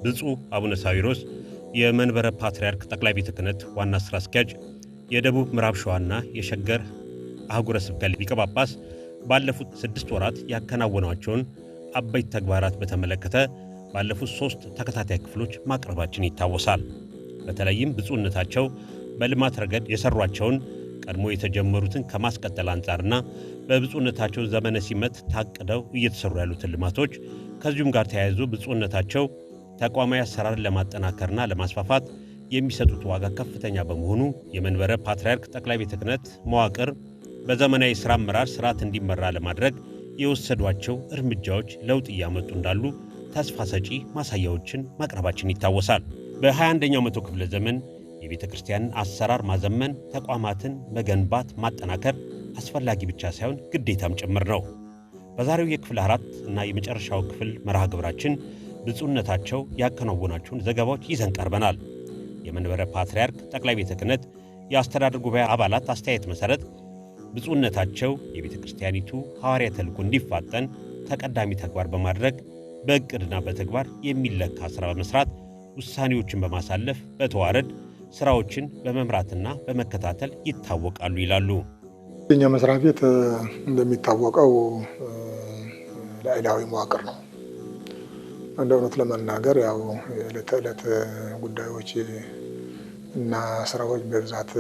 ብፁዕ አቡነ ሳዊሮስ የመንበረ ፓትርያርክ ጠቅላይ ቤተ ክህነት ዋና ሥራ አስኪያጅ፣ የደቡብ ምዕራብ ሸዋና የሸገር አህጉረ ስብከት ሊቀ ጳጳስ ባለፉት 6 ወራት ያከናወኗቸውን አበይት ተግባራት በተመለከተ ባለፉት 3 ተከታታይ ክፍሎች ማቅረባችን ይታወሳል። በተለይም ብፁዕነታቸው በልማት ረገድ የሰሯቸውን ቀድሞ የተጀመሩትን ከማስቀጠል አንጻርና በብፁዕነታቸው ዘመነ ሲመት ታቅደው እየተሰሩ ያሉትን ልማቶች ከዚሁም ጋር ተያይዞ ብፁዕነታቸው ተቋማዊ አሰራርን ለማጠናከርና ለማስፋፋት የሚሰጡት ዋጋ ከፍተኛ በመሆኑ የመንበረ ፓትርያርክ ጠቅላይ ቤተ ክህነት መዋቅር በዘመናዊ ሥራ አመራር ስርዓት እንዲመራ ለማድረግ የወሰዷቸው እርምጃዎች ለውጥ እያመጡ እንዳሉ ተስፋ ሰጪ ማሳያዎችን ማቅረባችን ይታወሳል። በ21ኛው መቶ ክፍለ ዘመን የቤተ ክርስቲያንን አሰራር ማዘመን፣ ተቋማትን መገንባት፣ ማጠናከር አስፈላጊ ብቻ ሳይሆን ግዴታም ጭምር ነው። በዛሬው የክፍል 4 እና የመጨረሻው ክፍል መርሃ ግብራችን ብፁዕነታቸው ያከናወናቸውን ዘገባዎች ይዘን ቀርበናል። የመንበረ ፓትርያርክ ጠቅላይ ቤተ ክህነት የአስተዳደር ጉባኤ አባላት አስተያየት መሠረት ብፁዕነታቸው የቤተ ክርስቲያኒቱ ሐዋርያ ተልእኮ እንዲፋጠን ተቀዳሚ ተግባር በማድረግ በእቅድና በተግባር የሚለካ ሥራ በመሥራት ውሳኔዎችን በማሳለፍ በተዋረድ ሥራዎችን በመምራትና በመከታተል ይታወቃሉ ይላሉ። የኛ መስሪያ ቤት እንደሚታወቀው ላዕላዊ መዋቅር ነው። እንደ እውነት ለመናገር ያው የዕለት ተዕለት ጉዳዮች እና ስራዎች በብዛት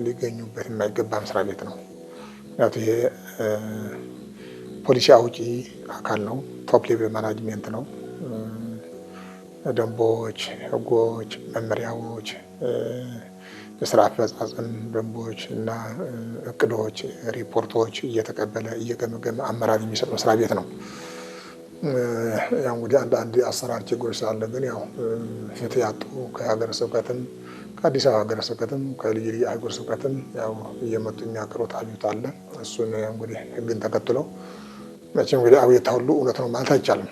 ሊገኙበት የማይገባ መስሪያ ቤት ነው። ምክንያቱም ይሄ ፖሊሲ አውጪ አካል ነው። ቶፕ ሌቭል ማናጅሜንት ነው። ደንቦች፣ ህጎች፣ መመሪያዎች፣ የስራ አፈጻጸም ደንቦች እና እቅዶች፣ ሪፖርቶች እየተቀበለ እየገመገመ አመራር የሚሰጥ መስሪያ ቤት ነው። ያው እንግዲህ አንዳንድ አሰራር ችግሮች ስላለ ግን ያው ፍትህ ያጡ ከሀገረ ስብከትም ከአዲስ አበባ ሀገረ ስብከትም ከልዩ ልዩ አህጉረ ስብከትም ያው እየመጡ የሚያቀርቡት አቤቱታ አለ። እሱን እንግዲህ ህግን ተከትለው መቼም እንግዲህ አቤቱታ ሁሉ እውነት ነው ማለት አይቻልም።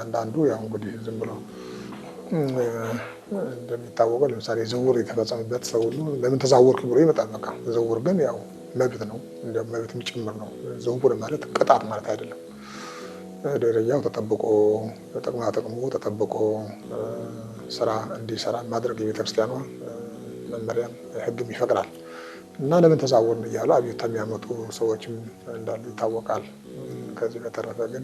አንዳንዱ ያው እንግዲህ ዝም ብሎ እንደሚታወቀው ለምሳሌ ዝውውር የተፈጸመበት ሰው ሁሉ ለምን ተዛወርክ ብሎ ይመጣል። በቃ ዝውውር ግን ያው መብት ነው፣ እንደውም መብትም ጭምር ነው። ዝውውር ማለት ቅጣት ማለት አይደለም። ደረጃው ተጠብቆ ጥቅማ ጥቅሙ ተጠብቆ ስራ እንዲሰራ ማድረግ የቤተክርስቲያኗ መመሪያም ህግም ይፈቅዳል እና ለምን ተዛወርን እያሉ አቤቱታ የሚያመጡ ሰዎችም እንዳሉ ይታወቃል። ከዚህ በተረፈ ግን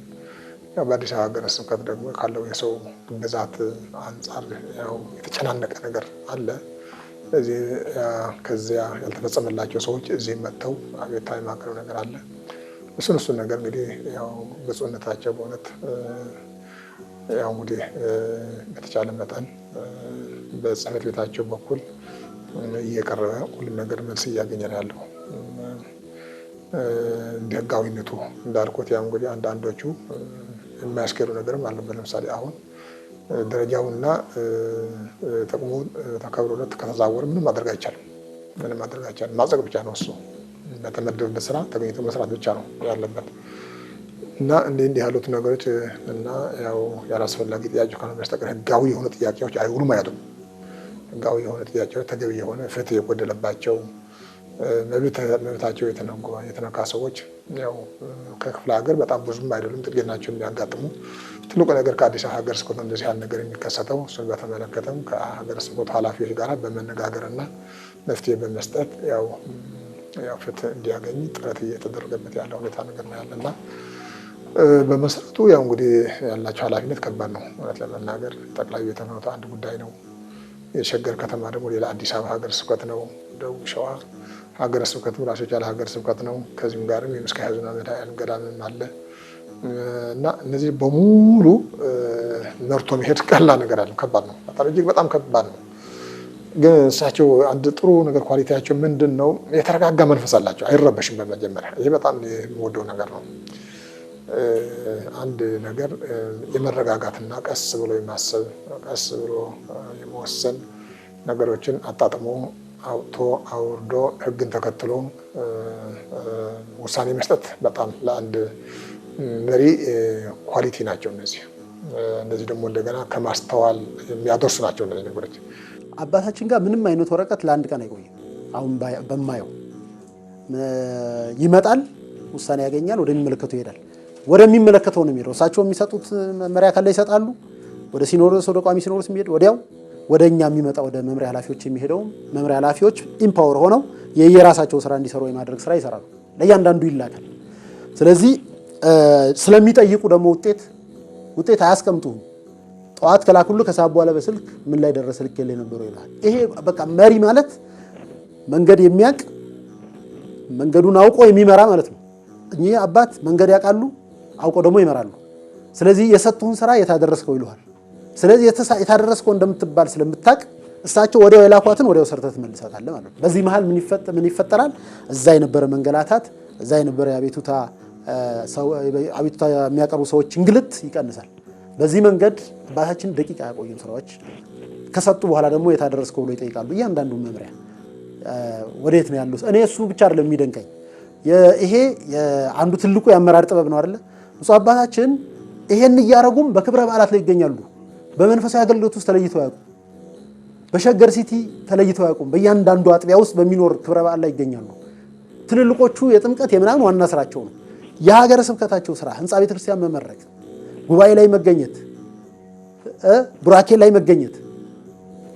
ያው በአዲስ አበባ ሀገረ ስብከት ደግሞ ካለው የሰው ብዛት አንጻር ያው የተጨናነቀ ነገር አለ። እዚህ ከዚያ ያልተፈጸመላቸው ሰዎች እዚህ መጥተው አቤቱታ የማቅረብ ነገር አለ። እሱን ነገር እንግዲህ ያው ብፁዕነታቸው በእውነት ያው እንግዲህ በተቻለ መጠን በጽሕፈት ቤታቸው በኩል እየቀረበ ሁሉም ነገር መልስ እያገኘ ነው ያለው። እንደ ህጋዊነቱ እንዳልኩት ያው እንግዲህ አንዳንዶቹ የማያስኬዱ ነገርም አለበት። ለምሳሌ አሁን ደረጃውና ጥቅሙ ተከብሮለት ከተዛወረ ምንም ማድረግ አይቻልም። ማጸቅ ብቻ ነው እሱ። በተመደበበት ስራ ተገኝቶ መስራት ብቻ ነው ያለበት እና እንዲህ ያሉት ነገሮች እና ያው ያላስፈላጊ ጥያቄዎች ካልሆነ በስተቀር ህጋዊ የሆነ ጥያቄዎች አይውሉም አይደሉም። ህጋዊ የሆነ ጥያቄዎች ተገቢ የሆነ ፍትህ የጎደለባቸው መብታቸው የተነካ ሰዎች ያው ከክፍለ ሀገር በጣም ብዙም አይደሉም፣ ጥቂት ናቸው የሚያጋጥሙ። ትልቁ ነገር ከአዲስ አበባ ሀገረ ስብከት እንደዚህ ያለ ነገር የሚከሰተው እሱን በተመለከተም ከሀገረ ስብከቱ ኃላፊዎች ጋር በመነጋገርና መፍትሄ በመስጠት ያው ፍትህ እንዲያገኝ ጥረት እየተደረገበት ያለ ሁኔታ ነገር ነው ያለና በመሰረቱ ያው እንግዲህ ያላቸው ኃላፊነት ከባድ ነው። እውነት ለመናገር ጠቅላይ ቤተ ክህነቱ አንድ ጉዳይ ነው። የሸገር ከተማ ደግሞ ሌላ አዲስ አበባ ሀገረ ስብከት ነው። ደቡብ ሸዋ ሀገረ ስብከትም ራሱ የቻለ ሀገረ ስብከት ነው። ከዚህም ጋርም የምስካየ ኅዙናን መድኃኔዓለም ገዳምም አለ እና እነዚህ በሙሉ መርቶ መሄድ ቀላል ነገር አይደለም፣ ከባድ ነው። እጅግ በጣም ከባድ ነው። ግን እሳቸው አንድ ጥሩ ነገር ኳሊቲያቸው ምንድን ነው? የተረጋጋ መንፈስ አላቸው። አይረበሽም። በመጀመሪያ ይሄ በጣም የምወደው ነገር ነው። አንድ ነገር የመረጋጋትና ቀስ ብሎ የማሰብ ቀስ ብሎ የመወሰን ነገሮችን አጣጥሞ አውጥቶ አውርዶ ህግን ተከትሎ ውሳኔ መስጠት በጣም ለአንድ መሪ ኳሊቲ ናቸው። እነዚህ ደግሞ እንደገና ከማስተዋል የሚያደርሱ ናቸው እነዚህ ነገሮች። አባታችን ጋር ምንም አይነት ወረቀት ለአንድ ቀን አይቆይም። አሁን በማየው ይመጣል፣ ውሳኔ ያገኛል፣ ወደሚመለከተው ይሄዳል። ወደሚመለከተው ነው የሚሄደው። እሳቸው የሚሰጡት መመሪያ ካለ ይሰጣሉ፣ ወደ ሲኖዶስ ወደ ቋሚ ሲኖዶስ የሚሄድ ወዲያው ወደ እኛ የሚመጣ ወደ መምሪያ ኃላፊዎች የሚሄደው መምሪያ ኃላፊዎች ኢምፓወር ሆነው የየራሳቸው ስራ እንዲሰሩ የማድረግ ስራ ይሰራሉ። ለእያንዳንዱ ይላካል። ስለዚህ ስለሚጠይቁ ደግሞ ውጤት አያስቀምጡም። ጠዋት ከላኩልህ ከሰዓት በኋላ በስልክ ምን ላይ ደረሰ ልክ የለ ነበረው ይላል። ይሄ በቃ መሪ ማለት መንገድ የሚያውቅ መንገዱን አውቆ የሚመራ ማለት ነው። እኚህ አባት መንገድ ያውቃሉ፣ አውቆ ደግሞ ይመራሉ። ስለዚህ የሰጡህን ስራ የታደረስከው ይሉሃል። ስለዚህ የታደረስከው እንደምትባል ስለምታቅ እሳቸው ወዲያው የላኳትን ወዲያው ሰርተህ ትመልሳታለህ ማለት ነው። በዚህ መሃል ምን ይፈጠራል? እዛ የነበረ መንገላታት፣ እዛ የነበረ አቤቱታ የሚያቀርቡ ሰዎች እንግልት ይቀንሳል። በዚህ መንገድ አባታችን ደቂቃ ያቆዩም ስራዎች ከሰጡ በኋላ ደግሞ የታደረስከው ብሎ ይጠይቃሉ። እያንዳንዱ መምሪያ ወዴት ነው ያሉት? እኔ እሱ ብቻ አይደለም የሚደንቀኝ፣ ይሄ አንዱ ትልቁ የአመራር ጥበብ ነው አይደለ? ብፁዕ አባታችን ይሄን እያረጉም በክብረ በዓላት ላይ ይገኛሉ። በመንፈሳዊ አገልግሎት ውስጥ ተለይተው ያውቁ፣ በሸገር ሲቲ ተለይተው ያውቁ። በእያንዳንዱ አጥቢያ ውስጥ በሚኖር ክብረ በዓል ላይ ይገኛሉ። ትልልቆቹ የጥምቀት የምናምን ዋና ስራቸው ነው። የሀገረ ስብከታቸው ስራ ህንፃ ቤተክርስቲያን መመረቅ፣ ጉባኤ ላይ መገኘት፣ ቡራኬ ላይ መገኘት፣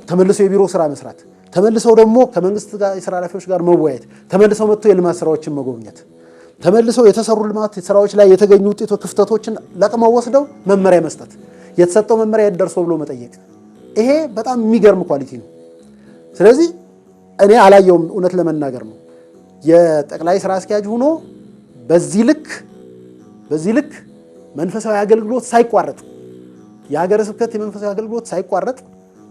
ተመልሰው የቢሮ ስራ መስራት፣ ተመልሰው ደግሞ ከመንግስት ጋር የስራ ኃላፊዎች ጋር መወያየት፣ ተመልሰው መጥቶ የልማት ስራዎችን መጎብኘት፣ ተመልሰው የተሰሩ ልማት ስራዎች ላይ የተገኙ ውጤቶች ክፍተቶችን ለቅመው ወስደው መመሪያ መስጠት፣ የተሰጠው መመሪያ ደርሶ ብሎ መጠየቅ። ይሄ በጣም የሚገርም ኳሊቲ ነው። ስለዚህ እኔ አላየውም፣ እውነት ለመናገር ነው። የጠቅላይ ስራ አስኪያጅ ሆኖ በዚህ ልክ መንፈሳዊ አገልግሎት ሳይቋረጥ የሀገረ ስብከት የመንፈሳዊ አገልግሎት ሳይቋረጥ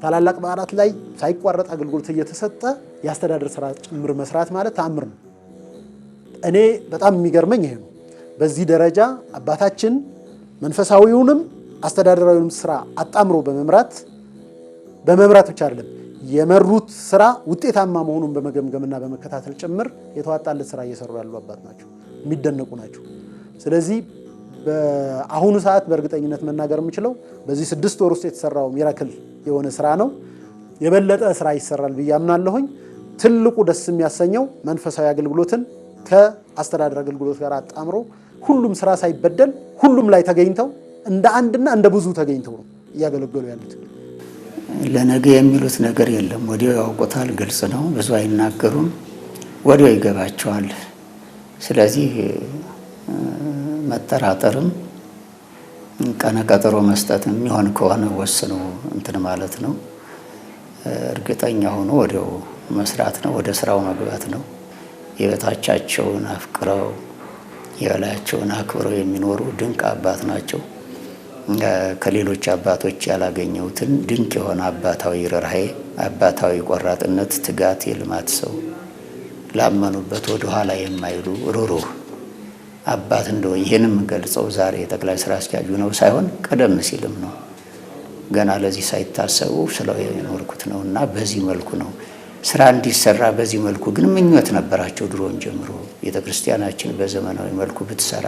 ታላላቅ በዓላት ላይ ሳይቋረጥ አገልግሎት እየተሰጠ የአስተዳደር ስራ ጭምር መስራት ማለት ተአምር ነው። እኔ በጣም የሚገርመኝ ይሄ ነው። በዚህ ደረጃ አባታችን መንፈሳዊውንም አስተዳደራዊውንም ስራ አጣምሮ በመምራት ብቻ አይደለም የመሩት ስራ ውጤታማ መሆኑን በመገምገምና በመከታተል ጭምር የተዋጣለት ስራ እየሰሩ ያሉ አባት ናቸው። የሚደነቁ ናቸው። ስለዚህ በአሁኑ ሰዓት በእርግጠኝነት መናገር የምችለው በዚህ 6 ወር ውስጥ የተሰራው ሚራክል የሆነ ስራ ነው። የበለጠ ስራ ይሰራል ብዬ አምናለሁኝ። ትልቁ ደስ የሚያሰኘው መንፈሳዊ አገልግሎትን ከአስተዳደር አገልግሎት ጋር አጣምሮ ሁሉም ስራ ሳይበደል ሁሉም ላይ ተገኝተው እንደ አንድና እንደ ብዙ ተገኝተው ነው እያገለገሉ ያሉት። ለነገ የሚሉት ነገር የለም። ወዲያው ያውቁታል። ግልጽ ነው። ብዙ አይናገሩም። ወዲያው ይገባቸዋል። ስለዚህ መጠራጠርም ቀነ ቀጠሮ መስጠት የሚሆን ከሆነ ወስኖ እንትን ማለት ነው። እርግጠኛ ሆኖ ወዲያው መስራት ነው። ወደ ስራው መግባት ነው። የበታቻቸውን አፍቅረው የበላያቸውን አክብረው የሚኖሩ ድንቅ አባት ናቸው። ከሌሎች አባቶች ያላገኘሁትን ድንቅ የሆነ አባታዊ ርኅራኄ፣ አባታዊ ቆራጥነት፣ ትጋት፣ የልማት ሰው፣ ላመኑበት ወደ ኋላ የማይሉ ሩሩህ አባት እንደው ይህንም ገልጸው ዛሬ የጠቅላይ ስራ አስኪያጁ ነው ሳይሆን ቀደም ሲልም ነው ገና ለዚህ ሳይታሰቡ ስለው የኖርኩት ነው እና በዚህ መልኩ ነው ስራ እንዲሰራ። በዚህ መልኩ ግን ምኞት ነበራቸው ድሮን ጀምሮ ቤተክርስቲያናችን በዘመናዊ መልኩ ብትሰራ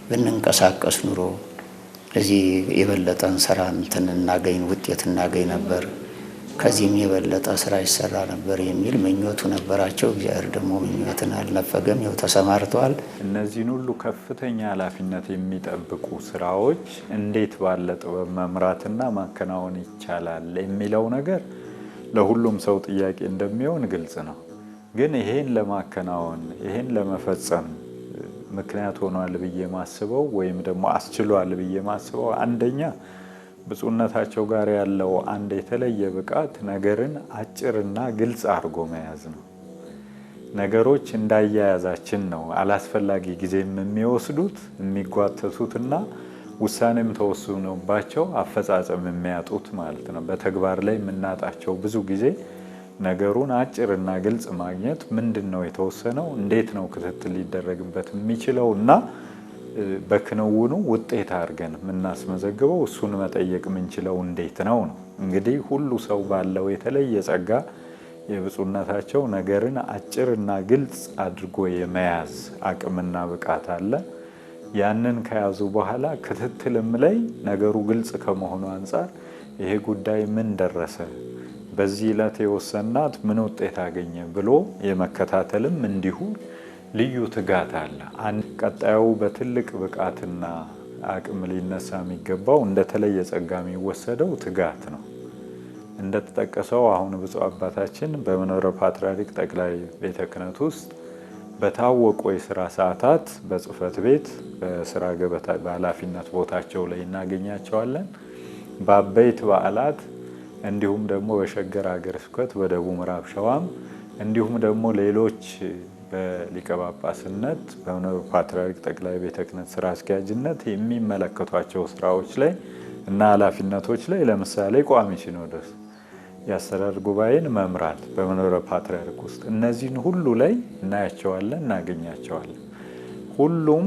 ብንንቀሳቀስ ኑሮ ለዚህ የበለጠን ስራ እንትን እናገኝ ውጤት እናገኝ ነበር፣ ከዚህም የበለጠ ስራ ይሰራ ነበር የሚል ምኞቱ ነበራቸው። እግዚአብሔር ደግሞ ምኞትን አልነፈገም፣ ይኸው ተሰማርተዋል። እነዚህን ሁሉ ከፍተኛ ኃላፊነት የሚጠብቁ ስራዎች እንዴት ባለ ጥበብ መምራትና ማከናወን ይቻላል የሚለው ነገር ለሁሉም ሰው ጥያቄ እንደሚሆን ግልጽ ነው። ግን ይሄን ለማከናወን ይሄን ለመፈጸም ምክንያት ሆኗል ብዬ ማስበው ወይም ደግሞ አስችሏል ብዬ ማስበው አንደኛ ብፁዕነታቸው ጋር ያለው አንድ የተለየ ብቃት ነገርን አጭርና ግልጽ አድርጎ መያዝ ነው። ነገሮች እንዳያያዛችን ነው አላስፈላጊ ጊዜም የሚወስዱት የሚጓተቱትና ውሳኔም ተወስኖባቸው አፈጻጸም የሚያጡት ማለት ነው። በተግባር ላይ የምናጣቸው ብዙ ጊዜ ነገሩን አጭርና ግልጽ ማግኘት ምንድነው የተወሰነው፣ እንዴት ነው ክትትል ሊደረግበት የሚችለው እና በክንውኑ ውጤት አድርገን የምናስመዘግበው እሱን መጠየቅ የምንችለው እንዴት ነው ነው። እንግዲህ ሁሉ ሰው ባለው የተለየ ጸጋ የብፁዕነታቸው ነገርን አጭርና ግልጽ አድርጎ የመያዝ አቅምና ብቃት አለ። ያንን ከያዙ በኋላ ክትትልም ላይ ነገሩ ግልጽ ከመሆኑ አንጻር ይሄ ጉዳይ ምን ደረሰ፣ በዚህ ዕለት የወሰናት ምን ውጤት አገኘ ብሎ የመከታተልም እንዲሁ ልዩ ትጋት አለ። ቀጣዩ በትልቅ ብቃትና አቅም ሊነሳ የሚገባው እንደተለየ ጸጋ የሚወሰደው ትጋት ነው። እንደተጠቀሰው አሁን ብፁዕ አባታችን በመንበረ ፓትርያርክ ጠቅላይ ቤተ ክህነት ውስጥ በታወቁ የስራ ሰዓታት በጽህፈት ቤት በስራ ገበታ በኃላፊነት ቦታቸው ላይ እናገኛቸዋለን። በአበይት በዓላት እንዲሁም ደግሞ በሸገር ሀገረ ስብከት በደቡብ ምዕራብ ሸዋም እንዲሁም ደግሞ ሌሎች በሊቀ ጳጳስነት በመንበረ ፓትርያርክ ጠቅላይ ቤተ ክህነት ስራ አስኪያጅነት የሚመለከቷቸው ስራዎች ላይ እና ኃላፊነቶች ላይ ለምሳሌ ቋሚ ሲኖዶስ የአስተዳደር ጉባኤን መምራት በመንበረ ፓትርያርክ ውስጥ እነዚህን ሁሉ ላይ እናያቸዋለን፣ እናገኛቸዋለን። ሁሉም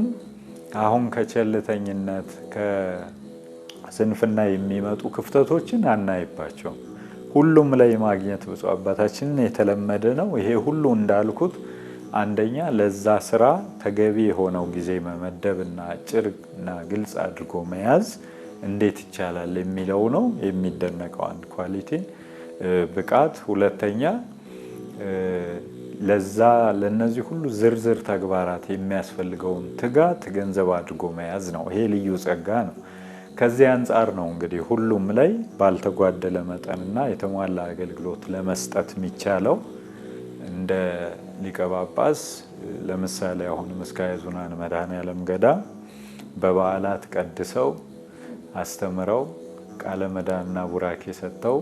አሁን ከቸልተኝነት ከስንፍና የሚመጡ ክፍተቶችን አናይባቸውም። ሁሉም ላይ ማግኘት ብፁዕ አባታችንን የተለመደ ነው። ይሄ ሁሉ እንዳልኩት አንደኛ ለዛ ስራ ተገቢ የሆነው ጊዜ መመደብና አጭርና ግልጽ አድርጎ መያዝ እንዴት ይቻላል የሚለው ነው የሚደነቀው አንድ ኳሊቲ ብቃት። ሁለተኛ ለነዚህ ሁሉ ዝርዝር ተግባራት የሚያስፈልገውን ትጋት ገንዘብ አድርጎ መያዝ ነው። ይሄ ልዩ ጸጋ ነው። ከዚህ አንጻር ነው እንግዲህ ሁሉም ላይ ባልተጓደለ መጠንና የተሟላ አገልግሎት ለመስጠት የሚቻለው። እንደ ሊቀ ጳጳስ ለምሳሌ አሁን ምስካየ ኅዙናን መድኃኔዓለም ገዳም በበዓላት ቀድሰው አስተምረው ቃለ መዳንና ቡራኬ ሰጥተው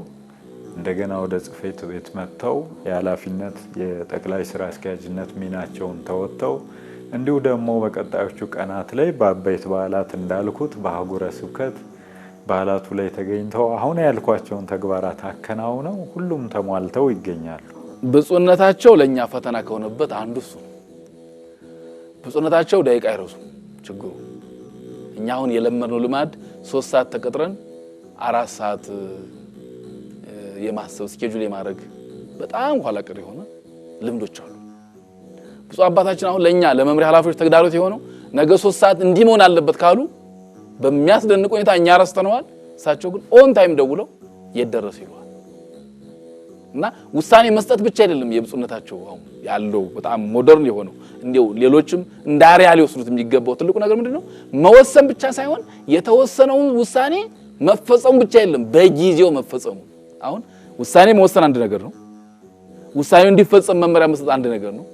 እንደገና ወደ ጽሕፈት ቤት መጥተው የኃላፊነት የጠቅላይ ስራ አስኪያጅነት ሚናቸውን ተወጥተው እንዲሁ ደግሞ በቀጣዮቹ ቀናት ላይ በአበይት በዓላት እንዳልኩት በአህጉረ ስብከት በዓላቱ ላይ ተገኝተው አሁን ያልኳቸውን ተግባራት አከናውነው ሁሉም ተሟልተው ይገኛሉ። ብፁዕነታቸው ለኛ ፈተና ከሆነበት አንዱ እሱ ነው። ብፁዕነታቸው ደቂቃ አይረሱም። ችግሩ እኛ አሁን የለመድነው ልማድ 3 ሰዓት ተቀጥረን 4 ሰዓት የማሰብ ስኬጁል የማድረግ በጣም ኋላ ቀር የሆነ ልምዶች አሉ። ብፁዕ አባታችን አሁን ለኛ ለመምሪያ ኃላፊዎች ተግዳሮት የሆነው ነገ 3 ሰዓት እንዲህ መሆን አለበት ካሉ በሚያስደንቅ ሁኔታ እኛ ረስተነዋል። እሳቸው ግን ኦን ታይም ደውለው የደረሱ ይሏል። እና ውሳኔ መስጠት ብቻ አይደለም የብፁዕነታቸው አሁን ያለው በጣም ሞደርን የሆነው እንዴው ሌሎችም እንደ አሪያ ሊወስዱት የሚገባው ትልቁ ነገር ምንድነው? መወሰን ብቻ ሳይሆን የተወሰነውን ውሳኔ መፈጸሙ ብቻ አይደለም በጊዜው መፈጸሙ። አሁን ውሳኔ መወሰን አንድ ነገር ነው። ውሳኔው እንዲፈጸም መመሪያ መስጠት አንድ ነገር ነው።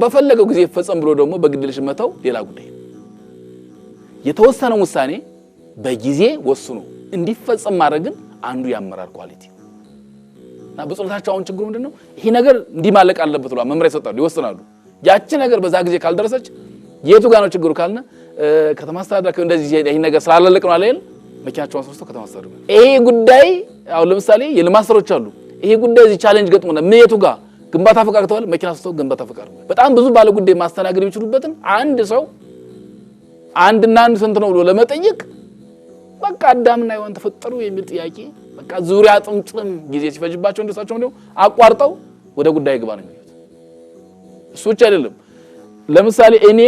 በፈለገው ጊዜ ይፈጸም ብሎ ደግሞ በግድልሽ መተው ሌላ ጉዳይ። የተወሰነው ውሳኔ በጊዜ ወስኖ እንዲፈጸም ማድረግን አንዱ ያመራር ኳሊቲ እና ብፁዕነታቸው አሁን ችግሩ ምንድነው? ይሄ ነገር እንዲማለቅ አለበት ብለው መመሪያ ይሰጣሉ፣ ይወስናሉ። ያቺ ነገር በዛ ጊዜ ካልደረሰች የቱ ጋር ነው ችግሩ ካልነ ከተማ አስተዳደር እንደዚህ ይሄ ነገር ስላለለቅ ነው አይደል? መኪናቸውን አስወስደው ከተማ አስተዳደር ይሄ ጉዳይ አሁን ለምሳሌ የልማት ስራዎች አሉ። ይሄ ጉዳይ እዚህ ቻሌንጅ ገጥሞና የቱ ጋር ግንባታ ፈቃድ ከተባለ መኪና አስወስደው ግንባታ ፈቃድ በጣም ብዙ ባለ ጉዳይ ማስተናገድ የሚችሉበትን አንድ ሰው አንድና አንድ ስንት ነው ብሎ ለመጠየቅ በቃ አዳምና ሔዋን ተፈጠሩ የሚል ጥያቄ በቃ ዙሪያ ጥምጥም ጊዜ ሲፈጅባቸው እንደሳቸው ነው አቋርጠው ወደ ጉዳይ ግባ ነው የሚሉት። እሱ ብቻ አይደለም። ለምሳሌ እኔ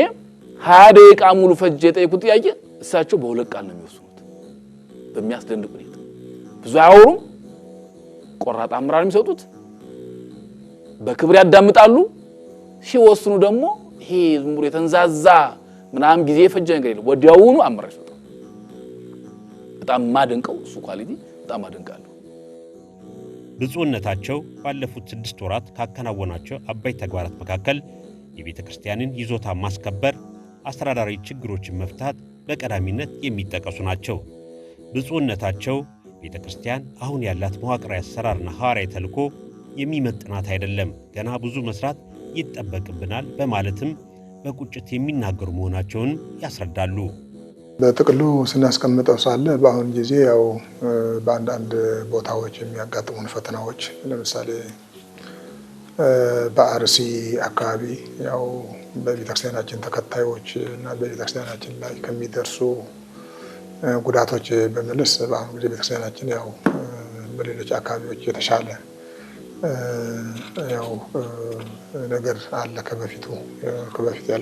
20 ደቂቃ ሙሉ ፈጅ የጠየቁት ጥያቄ እሳቸው በሁለት ቃል ነው የሚወስኑት። በሚያስደንቅ ሁኔታ ብዙ አያወሩም። ቆራጥ አመራር የሚሰጡት በክብር ያዳምጣሉ። ሲወስኑ ደግሞ ይሄ ዝም ብሎ የተንዛዛ ምናምን ጊዜ ፈጀ ነገር የለም። ወዲያውኑ አመራር ይሰጣሉ። በጣም ማደንቀው እሱ ኳሊቲ በጣም አደንቃለሁ። ብፁዕነታቸው ባለፉት 6 ወራት ካከናወናቸው አበይት ተግባራት መካከል የቤተ ክርስቲያንን ይዞታ ማስከበር፣ አስተዳዳሪ ችግሮችን መፍታት በቀዳሚነት የሚጠቀሱ ናቸው። ብፁዕነታቸው ቤተ ክርስቲያን አሁን ያላት መዋቅራዊ አሰራርና ሐዋርያዊ ተልዕኮ የሚመጥናት አይደለም፣ ገና ብዙ መስራት ይጠበቅብናል በማለትም በቁጭት የሚናገሩ መሆናቸውን ያስረዳሉ። በጥቅሉ ስናስቀምጠው ሳለ በአሁን ጊዜ ያው በአንዳንድ ቦታዎች የሚያጋጥሙን ፈተናዎች ለምሳሌ በአርሲ አካባቢ ያው በቤተክርስቲያናችን ተከታዮች እና በቤተክርስቲያናችን ላይ ከሚደርሱ ጉዳቶች በመለስ በአሁኑ ጊዜ ቤተክርስቲያናችን ያው በሌሎች አካባቢዎች የተሻለ ያው ነገር አለ ከበፊት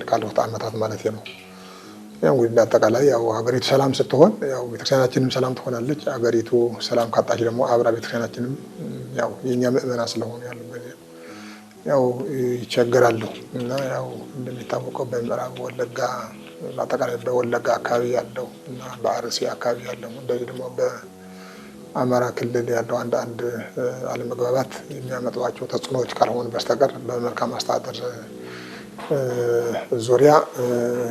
ካለፉት ዓመታት ማለት ነው። ያው እንግዲህ አጠቃላይ ያው ሀገሪቱ ሰላም ስትሆን ያው ቤተክርስቲያናችንም ሰላም ትሆናለች። ሀገሪቱ ሰላም ካጣች ደግሞ አብራ ቤተክርስቲያናችንም ያው የኛ ምእመናን ስለሆኑ ያሉበት ያው ይቸገራሉ እና ያው እንደሚታወቀው በምዕራብ ወለጋ አጠቃላይ በወለጋ አካባቢ ያለው እና በአርሲ አካባቢ ያለው እንደዚህ ደግሞ በአማራ ክልል ያለው አንድ አለመግባባት የሚያመጣቸው ተጽዕኖዎች ካልሆኑ በስተቀር በመልካም አስተዳደር ዙሪያ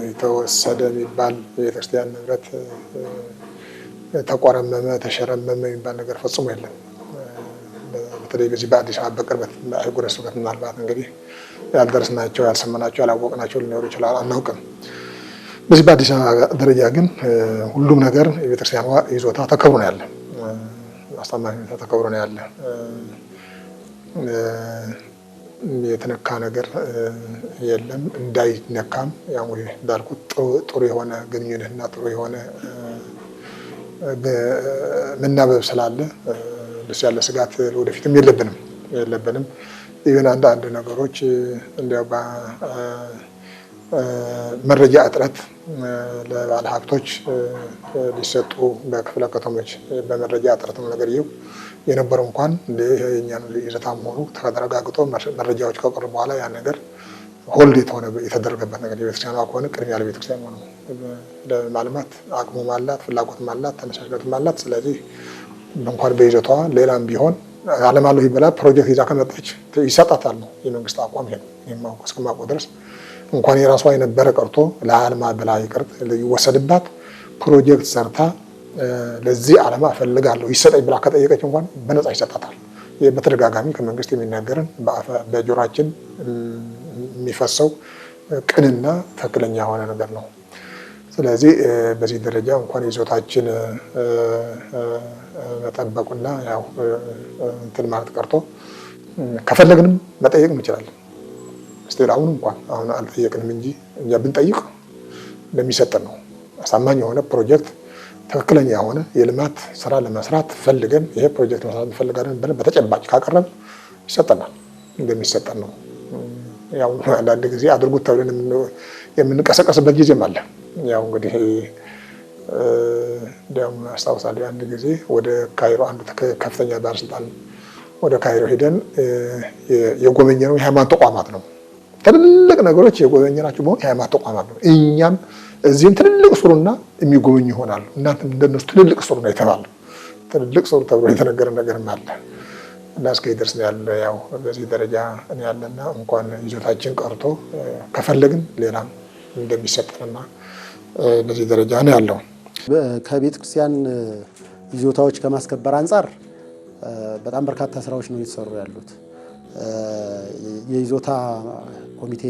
የተወሰደ የሚባል የቤተክርስቲያን ንብረት ተቆረመመ፣ ተሸረመመ የሚባል ነገር ፈጽሞ የለም። በተለይ በዚህ በአዲስ አበባ በቅርበት አህጉረ ስብከት ምናልባት እንግዲህ ያልደረስናቸው፣ ያልሰማናቸው፣ ያላወቅናቸው ሊኖሩ ይችላል፣ አናውቅም። በዚህ በአዲስ አበባ ደረጃ ግን ሁሉም ነገር የቤተክርስቲያኗ ይዞታ ተከብሮ ነው ያለ፣ አስተማማኝ ተከብሮ ነው ያለ። የተነካ ነገር የለም። እንዳይነካም ያው እንዳልኩት ጥሩ የሆነ ግንኙነትና ጥሩ የሆነ መናበብ ስላለ ደስ ያለ ስጋት ወደፊትም የለብንም። ይህን አንዳንድ ነገሮች እንዲያው መረጃ እጥረት ለባለ ሀብቶች ሊሰጡ በክፍለ ከተሞች በመረጃ እጥረት ነው ነገርየው የነበረው እንኳን የእኛን ይዘታ መሆኑ ተረጋግጦ መረጃዎች ከቀሩ በኋላ ያ ነገር ሆልድ የተደረገበት ነገር የቤተክርስቲያኗ ከሆነ ቅድሚያ ለቤተክርስቲያን ነው ለማልማት አቅሙም አላት፣ ፍላጎትም አላት፣ ተነሳሽነትም አላት። ስለዚህ እንኳን በይዘቷ ሌላም ቢሆን አለማለሁ ይበላ ፕሮጀክት ይዛ ከመጣች ይሰጣታል ነው የመንግስት አቋም። ይሄን እስከማውቀው ድረስ እንኳን የራሷ የነበረ ቀርቶ ለአልማ ብላ ይቅርት ይወሰድባት ፕሮጀክት ሰርታ ለዚህ ዓላማ እፈልጋለሁ ይሰጠኝ ብላ ከጠየቀች እንኳን በነፃ ይሰጣታል። በተደጋጋሚ ከመንግስት የሚናገርን በጆሯችን የሚፈሰው ቅንና ትክክለኛ የሆነ ነገር ነው። ስለዚህ በዚህ ደረጃ እንኳን ይዞታችን መጠበቁና ያው እንትን ማለት ቀርቶ ከፈለግንም መጠየቅ እንችላለን። ስቲል አሁን አልጠየቅንም እንጂ እኛ ብንጠይቅ እንደሚሰጠን ነው። አሳማኝ የሆነ ፕሮጀክት ትክክለኛ የሆነ የልማት ስራ ለመስራት ፈልገን ይሄ ፕሮጀክት መስራት እንፈልጋለን ብለን በተጨባጭ ካቀረብ ይሰጠናል፣ እንደሚሰጠን ነው። ያው አንዳንድ ጊዜ አድርጉት ተብለን የምንቀሰቀስበት ጊዜም አለ። ያው እንግዲህ እንዲያውም አስታውሳለሁ አንድ ጊዜ ወደ ካይሮ አንድ ከፍተኛ ባለስልጣን ወደ ካይሮ ሄደን የጎበኘነው የሃይማኖት ተቋማት ነው። ትልልቅ ነገሮች የጎበኘናቸው በሆነ የሃይማኖት ተቋማት ነው። እኛም እዚህም ትልልቅ ስሩና የሚጎበኙ ይሆናሉ፣ እናንተም እንደነሱ ትልልቅ ስሩ ነው የተባለው። ትልልቅ ስሩ ተብሎ የተነገረ ነገርም አለ እና እስከ ድረስ ነው ያለ። ያው በዚህ ደረጃ ነው ያለና እንኳን ይዞታችን ቀርቶ ከፈለግን ሌላም እንደሚሰጠንና በዚህ ደረጃ ነው ያለው። ከቤተ ክርስቲያን ይዞታዎች ከማስከበር አንጻር በጣም በርካታ ስራዎች ነው እየተሰሩ ያሉት። የይዞታ ኮሚቴ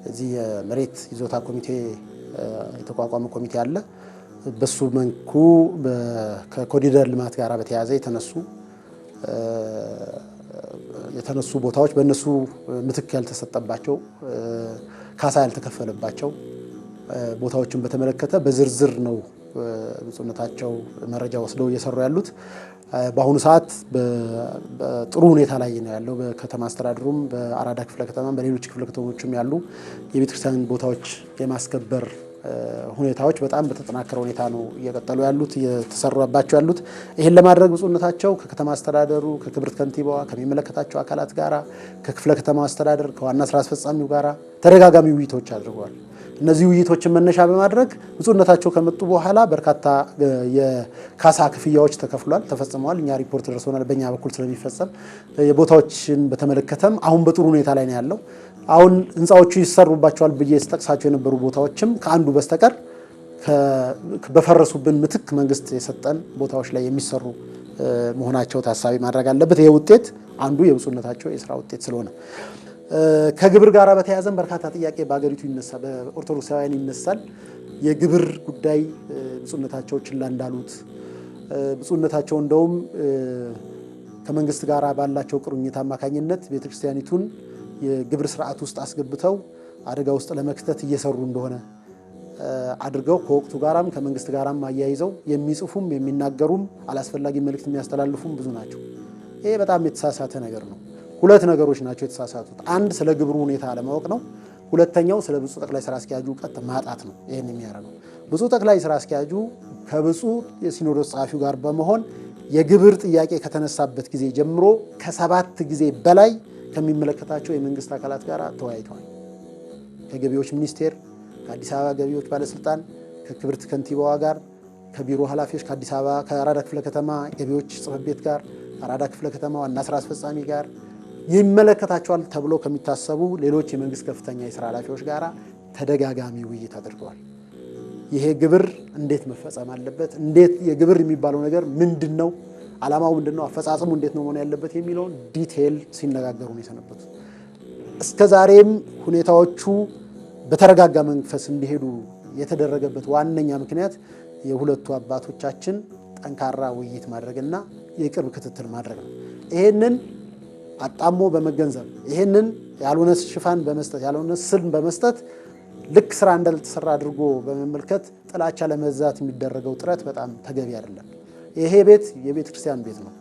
እዚህ የመሬት ይዞታ ኮሚቴ የተቋቋመ ኮሚቴ አለ። በሱ መንኩ ከኮሪደር ልማት ጋር በተያያዘ የተነሱ ቦታዎች በእነሱ ምትክ ያልተሰጠባቸው ካሳ ያልተከፈለባቸው ቦታዎችን በተመለከተ በዝርዝር ነው ብፁዕነታቸው መረጃ ወስደው እየሰሩ ያሉት። በአሁኑ ሰዓት በጥሩ ሁኔታ ላይ ነው ያለው። በከተማ አስተዳደሩም በአራዳ ክፍለ ከተማም በሌሎች ክፍለ ከተሞችም ያሉ የቤተክርስቲያን ቦታዎች የማስከበር ሁኔታዎች በጣም በተጠናከረ ሁኔታ ነው እየቀጠሉ ያሉት እየተሰሩባቸው ያሉት። ይህን ለማድረግ ብፁዕነታቸው ከከተማ አስተዳደሩ ከክብርት ከንቲባዋ ከሚመለከታቸው አካላት ጋራ ከክፍለ ከተማ አስተዳደር ከዋና ስራ አስፈጻሚው ጋራ ተደጋጋሚ ውይይቶች አድርገዋል። እነዚህ ውይይቶችን መነሻ በማድረግ ብፁዕነታቸው ከመጡ በኋላ በርካታ የካሳ ክፍያዎች ተፈጽመዋል። እኛ ሪፖርት ደርሶናል በእኛ በኩል ስለሚፈጸም። የቦታዎችን በተመለከተም አሁን በጥሩ ሁኔታ ላይ ነው ያለው። አሁን ህንፃዎቹ ይሰሩባቸዋል ብዬ ስጠቅሳቸው የነበሩ ቦታዎችም ከአንዱ በስተቀር በፈረሱብን ምትክ መንግስት የሰጠን ቦታዎች ላይ የሚሰሩ መሆናቸው ታሳቢ ማድረግ አለበት። ይሄ ውጤት አንዱ የብፁዕነታቸው የስራ ውጤት ስለሆነ ከግብር ጋር በተያያዘም በርካታ ጥያቄ በአገሪቱ ይነሳል፣ በኦርቶዶክሳውያን ይነሳል። የግብር ጉዳይ ብፁዕነታቸው ችላ እንዳሉት ብፁዕነታቸው እንደውም ከመንግስት ጋር ባላቸው ቁርኝት አማካኝነት ቤተክርስቲያኒቱን የግብር ስርዓት ውስጥ አስገብተው አደጋ ውስጥ ለመክተት እየሰሩ እንደሆነ አድርገው ከወቅቱ ጋራም ከመንግስት ጋራም አያይዘው የሚጽፉም የሚናገሩም አላስፈላጊ መልእክት የሚያስተላልፉም ብዙ ናቸው። ይሄ በጣም የተሳሳተ ነገር ነው። ሁለት ነገሮች ናቸው የተሳሳቱት። አንድ ስለ ግብሩ ሁኔታ አለማወቅ ነው። ሁለተኛው ስለ ብፁዕ ጠቅላይ ስራ አስኪያጁ እውቀት ማጣት ነው። ይሄን የሚያደርገው ብፁዕ ጠቅላይ ስራ አስኪያጁ ከብፁዕ የሲኖዶስ ጸሐፊው ጋር በመሆን የግብር ጥያቄ ከተነሳበት ጊዜ ጀምሮ ከ7 ጊዜ በላይ ከሚመለከታቸው የመንግስት አካላት ጋር ተወያይተዋል። ከገቢዎች ሚኒስቴር፣ ከአዲስ አበባ ገቢዎች ባለስልጣን ከክብርት ከንቲባዋ ጋር ከቢሮ ኃላፊዎች ከአዲስ አበባ ከአራዳ ክፍለ ከተማ ገቢዎች ጽሕፈት ቤት ጋር አራዳ ክፍለ ከተማ ዋና ስራ አስፈጻሚ ጋር ይመለከታቸዋል ተብሎ ከሚታሰቡ ሌሎች የመንግስት ከፍተኛ የስራ ኃላፊዎች ጋር ተደጋጋሚ ውይይት አድርገዋል። ይሄ ግብር እንዴት መፈጸም አለበት፣ እንዴት የግብር የሚባለው ነገር ምንድነው፣ ዓላማው ምንድነው፣ አፈጻጸሙ እንዴት ነው መሆን ያለበት የሚለውን ዲቴል ሲነጋገሩ ነው የሰነበቱት። እስከዛሬም ሁኔታዎቹ በተረጋጋ መንፈስ እንዲሄዱ የተደረገበት ዋነኛ ምክንያት የሁለቱ አባቶቻችን ጠንካራ ውይይት ማድረግና የቅርብ ክትትል ማድረግ ነው። ይሄንን አጣሞ በመገንዘብ ይሄንን ያልሆነ ሽፋን በመስጠት ያልሆነ ስም በመስጠት ልክ ስራ እንዳልተሰራ አድርጎ በመመልከት ጥላቻ ለመዛት የሚደረገው ጥረት በጣም ተገቢ አይደለም። ይሄ ቤት የቤተ ክርስቲያን ቤት ነው።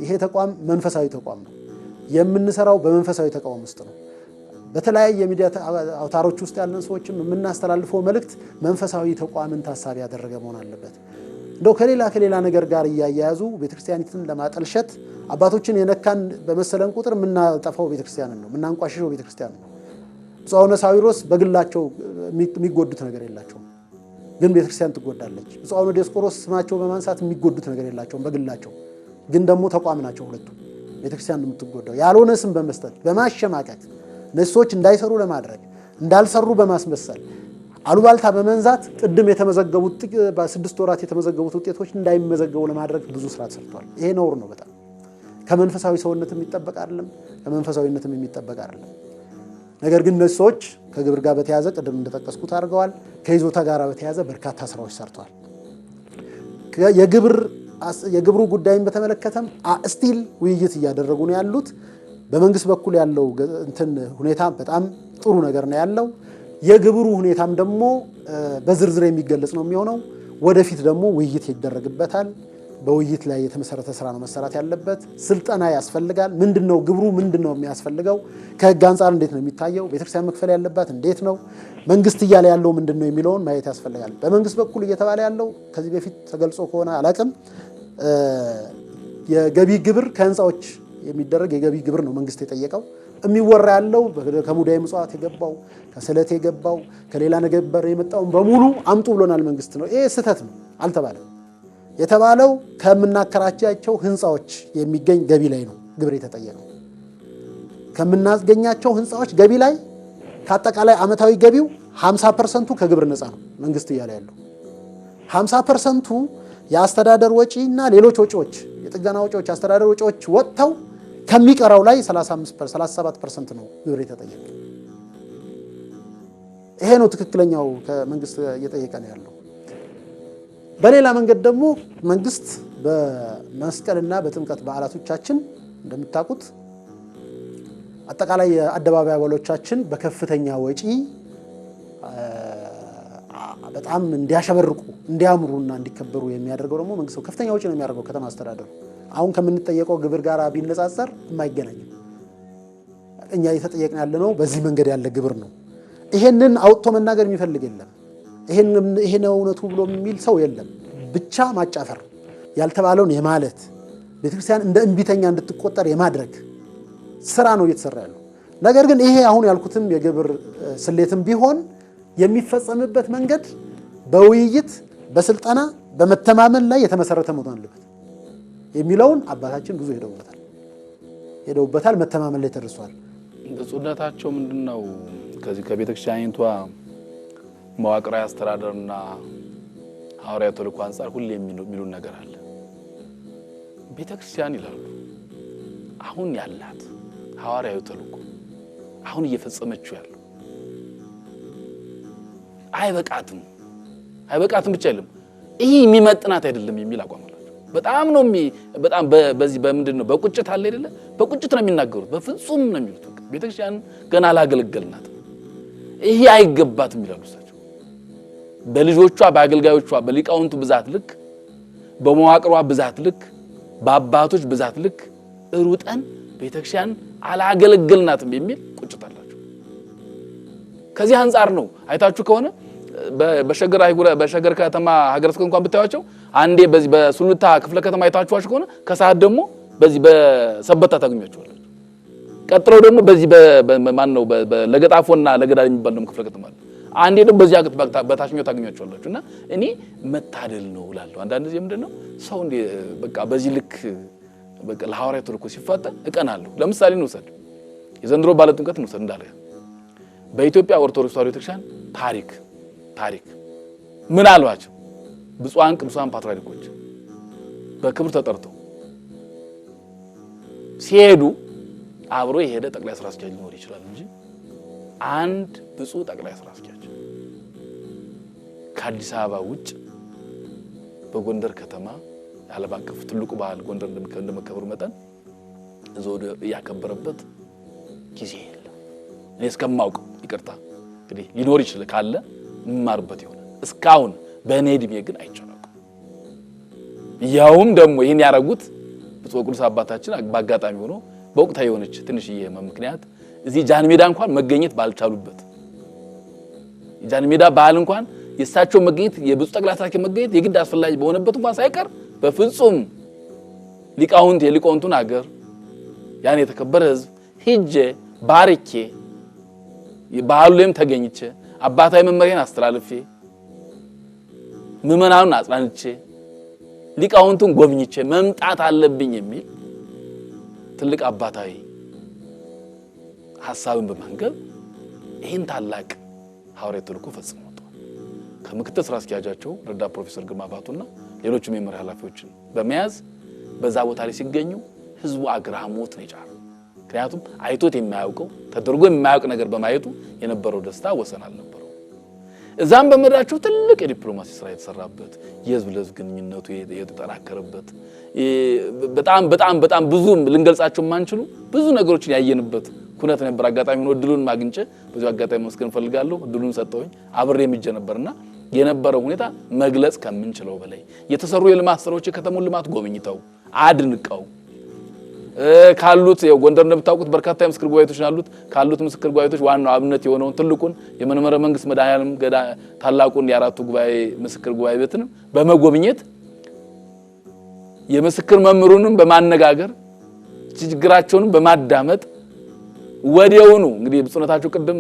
ይሄ ተቋም መንፈሳዊ ተቋም ነው። የምንሰራው በመንፈሳዊ ተቋም ውስጥ ነው። በተለያየ የሚዲያ አውታሮች ውስጥ ያለን ሰዎችም የምናስተላልፈው መልእክት መንፈሳዊ ተቋምን ታሳቢ ያደረገ መሆን አለበት። እንደው ከሌላ ነገር ጋር እያያያዙ ቤተክርስቲያኒትን ለማጠልሸት አባቶችን የነካን በመሰለን ቁጥር የምናጠፋው ቤተክርስቲያንን ነው፣ የምናንቋሽሸው ቤተክርስቲያንን ነው። ብፁዕ አቡነ ሳዊሮስ በግላቸው የሚጎዱት ነገር የላቸውም፣ ግን ቤተክርስቲያን ትጎዳለች። ብፁዕ አቡነ ዲዮስቆሮስ ስማቸው በማንሳት የሚጎዱት ነገር የላቸውም በግላቸው፣ ግን ደግሞ ተቋም ናቸው ሁለቱ። ቤተክርስቲያን ነው የምትጎዳው ያልሆነ ስም በመስጠት በማሸማቀቅ እነዚህ ሰዎች እንዳይሰሩ ለማድረግ እንዳልሰሩ በማስመሰል አሉባልታ በመንዛት ቅድም የተመዘገቡት በ6 ወራት የተመዘገቡት ውጤቶች እንዳይመዘገቡ ለማድረግ ብዙ ስራ ተሰርቷል። ይሄ ነውር ነው በጣም ከመንፈሳዊ ሰውነትም የሚጠበቅ አይደለም፣ ከመንፈሳዊነትም የሚጠበቅ አይደለም። ነገር ግን እነዚህ ሰዎች ከግብር ጋር በተያያዘ ቅድም እንደጠቀስኩት አድርገዋል። ከይዞታ ጋር በተያያዘ በርካታ ስራዎች ሰርተዋል። የግብሩ ጉዳይን በተመለከተም ስቲል ውይይት እያደረጉ ነው ያሉት። በመንግስት በኩል ያለው ሁኔታ በጣም ጥሩ ነገር ነው ያለው። የግብሩ ሁኔታም ደግሞ በዝርዝር የሚገለጽ ነው የሚሆነው። ወደፊት ደግሞ ውይይት ይደረግበታል። በውይይት ላይ የተመሰረተ ስራ ነው መሰራት ያለበት። ስልጠና ያስፈልጋል። ምንድነው ግብሩ፣ ምንድነው የሚያስፈልገው፣ ከህግ አንጻር እንዴት ነው የሚታየው፣ ቤተክርስቲያን መክፈል ያለባት እንዴት ነው፣ መንግስት እያለ ያለው ምንድነው የሚለውን ማየት ያስፈልጋል። በመንግስት በኩል እየተባለ ያለው ከዚህ በፊት ተገልጾ ከሆነ አላቅም፣ የገቢ ግብር ከህንፃዎች የሚደረግ የገቢ ግብር ነው መንግስት የጠየቀው። የሚወራ ያለው ከሙዳየ ምጽዋት የገባው ከስለት የገባው ከሌላ ነገር የመጣውን በሙሉ አምጡ ብሎናል መንግስት ነው። ይሄ ስህተት ነው፣ አልተባለም። የተባለው ከምናከራቻቸው ህንፃዎች የሚገኝ ገቢ ላይ ነው ግብር የተጠየቀው። ከምናገኛቸው ህንፃዎች ገቢ ላይ ከአጠቃላይ ዓመታዊ ገቢው 50% ከግብር ነፃ ነው መንግስት እያለ ያለው። 50% የአስተዳደር ወጪ እና ሌሎች ወጪዎች፣ የጥገና ወጪዎች፣ የአስተዳደር ወጪዎች ወጥተው ከሚቀረው ላይ 37% ነው ግብር የተጠየቀው። ይሄ ነው ትክክለኛው ከመንግስት እየጠየቀ ነው ያለው። በሌላ መንገድ ደግሞ መንግስት በመስቀልና በጥምቀት በዓላቶቻችን እንደምታውቁት አጠቃላይ የአደባባይ አባሎቻችን በከፍተኛ ወጪ በጣም እንዲያሸበርቁ እንዲያምሩና እንዲከበሩ የሚያደርገው ደግሞ መንግስት ከፍተኛ ወጪ ነው የሚያደርገው። ከተማ አስተዳደሩ አሁን ከምንጠየቀው ግብር ጋር ቢነጻጸር የማይገናኝም። እኛ እየተጠየቅን ያለነው በዚህ መንገድ ያለ ግብር ነው። ይሄንን አውጥቶ መናገር የሚፈልግ የለም። ይሄ ነው እውነቱ ብሎ የሚል ሰው የለም። ብቻ ማጫፈር፣ ያልተባለውን የማለት ቤተክርስቲያን እንደ እንቢተኛ እንድትቆጠር የማድረግ ስራ ነው እየተሰራ ያለው። ነገር ግን ይሄ አሁን ያልኩትም የግብር ስሌትም ቢሆን የሚፈጸምበት መንገድ በውይይት በስልጠና በመተማመን ላይ የተመሰረተ መሆን አለበት የሚለውን አባታችን ብዙ ሄደውበታል። መተማመን ላይ ተደርሷል። ብፁዕነታቸው ምንድነው ከዚህ ከቤተክርስቲያኒቷ መዋቅራዊ አስተዳደርና ሐዋርያዊ ተልእኮ አንጻር ሁሌ የሚሉን ነገር አለ። ቤተክርስቲያን ይላሉ አሁን ያላት ሐዋርያዊ ተልእኮ አሁን እየፈጸመችው ያለው አይበቃትም ብቻ አይደለም፣ ይሄ የሚመጥናት አይደለም የሚል አቋም አላቸው። በጣም በዚህ በምንድነው በቁጭት አለ አይደለ? በቁጭት ነው የሚናገሩት። በፍጹም ነው የሚሉት ቤተክርስቲያን ገና አላገለገልናት፣ ይሄ አይገባትም ይላሉ እሳቸው። በልጆቿ በአገልጋዮቿ በሊቃውንቱ ብዛት ልክ በመዋቅሯ ብዛት ልክ በአባቶች ብዛት ልክ ሩጠን ቤተክርስቲያን አላገለገልናትም የሚል ቁጭት አላቸው። ከዚህ አንጻር ነው አይታችሁ ከሆነ በሸገር ከተማ ሀገረ ስብከት እንኳን ብታዩዋቸው አንዴ በዚህ በሱሉልታ ክፍለ ከተማ አይታችኋቸው ከሆነ ከሰዓት ደግሞ በዚህ በሰበታ ታገኟቸዋላችሁ። ቀጥለው ደግሞ በዚህ በማን ነው በለገጣፎና ለገዳም የሚባል ደግሞ ክፍለ ከተማ አለ። አንዴ ደግሞ በዚያ በታችኛው ታገኛቸዋላችሁ እና እኔ መታደል ነው እላለሁ። አንዳንድ ጊዜ ምንድነው ሰው እንደ በቃ በዚህ ልክ በቃ ለሐዋርያት ተልኮ ሲፋጠን እቀናለሁ። ለምሳሌ እንውሰድ የዘንድሮ ባለ ጥምቀት እንውሰድ እንዳለ በኢትዮጵያ ኦርቶዶክስ ተዋሕዶ ቤተክርስቲያን ታሪክ ምን አሏቸው ብፁዓን ቅዱሳን ፓትርያርኮች በክብር ተጠርተው ሲሄዱ አብሮ የሄደ ጠቅላይ ስራ አስኪያጅ ሊኖር ይችላል እንጂ አንድ ብፁዕ ጠቅላይ ስራ አስኪያጅ ከአዲስ አበባ ውጭ በጎንደር ከተማ ዓለም አቀፍ ትልቁ በዓል ጎንደር እንደመከበሩ መጠን ዘውድ ያከበረበት ጊዜ የለም። እኔ እስከማውቀው ይቅርታ እንግዲህ ሊኖር ይችላል ካለ ማርበት ይሆናል። እስካሁን በእኔ እድሜ ግን አይቻልም። ያውም ደግሞ ይሄን ያረጉት ብፁዕ ቅዱስ አባታችን በአጋጣሚ ሆኖ በወቅታዊ የሆነች ትንሽዬ ምክንያት እዚህ ጃን ሜዳ እንኳን መገኘት ባልቻሉበት ጃን ሜዳ በዓል እንኳን የእሳቸው መገኘት የብፁዕ ጠቅላይ ስራ አስኪያጅ መገኘት የግድ አስፈላጊ በሆነበት እንኳን ሳይቀር በፍጹም የሊቃውንቱን አገር ያን የተከበረ ሕዝብ ሂጄ ባርኬ በዓሉ ላይም ተገኝቼ አባታዊ መመሪያን አስተላልፌ ምዕመናኑን አጽናንቼ ሊቃውንቱን ጎብኝቼ መምጣት አለብኝ የሚል ትልቅ አባታዊ ሐሳብን በማንገብ ይሄን ታላቅ ሐዋርያዊ ተልእኮ ፈጽመዋል። ከምክትል ስራ አስኪያጃቸው ረዳት ፕሮፌሰር ግርማ ባቱና ሌሎችም የመምሪያ ኃላፊዎችን በመያዝ በዛ ቦታ ላይ ሲገኙ ህዝቡ አግራሞት ነው የጫረው። ምክንያቱም አይቶት የማያውቀው ተደርጎ የማያውቅ ነገር በማየቱ የነበረው ደስታ ወሰን አልነበረው። እዛም በመዳቸው ትልቅ የዲፕሎማሲ ስራ የተሰራበት የህዝብ ለህዝብ ግንኙነቱ የተጠናከረበት በጣም ብዙ ልንገልጻቸው ማንችሉ ብዙ ነገሮችን ያየንበት ኩነት ነበር። አጋጣሚ ነው እድሉን ማግኘት በዚህ አጋጣሚ መስከን ፈልጋለሁ። እድሉን ሰጠውኝ አብሬ ምጀ ነበርና የነበረው ሁኔታ መግለጽ ከምንችለው በላይ የተሰሩ የልማት ስራዎች የከተሙን ልማት ጎብኝተው አድንቀው ካሉት የጎንደር እንደምታውቁት በርካታ የምስክር ጉባኤቶች አሉት። ካሉት ምስክር ጉባኤቶች ዋናው አብነት የሆነው ትልቁን የመንበረ መንግስት መድኃኔዓለም ታላቁን የአራቱ ጉባኤ ምስክር ጉባኤ ቤትን በመጎብኘት የምስክር መምህሩንም በማነጋገር ችግራቸውን በማዳመጥ ወዲያውኑ እንግዲህ ብፁዕነታቸው ቅድም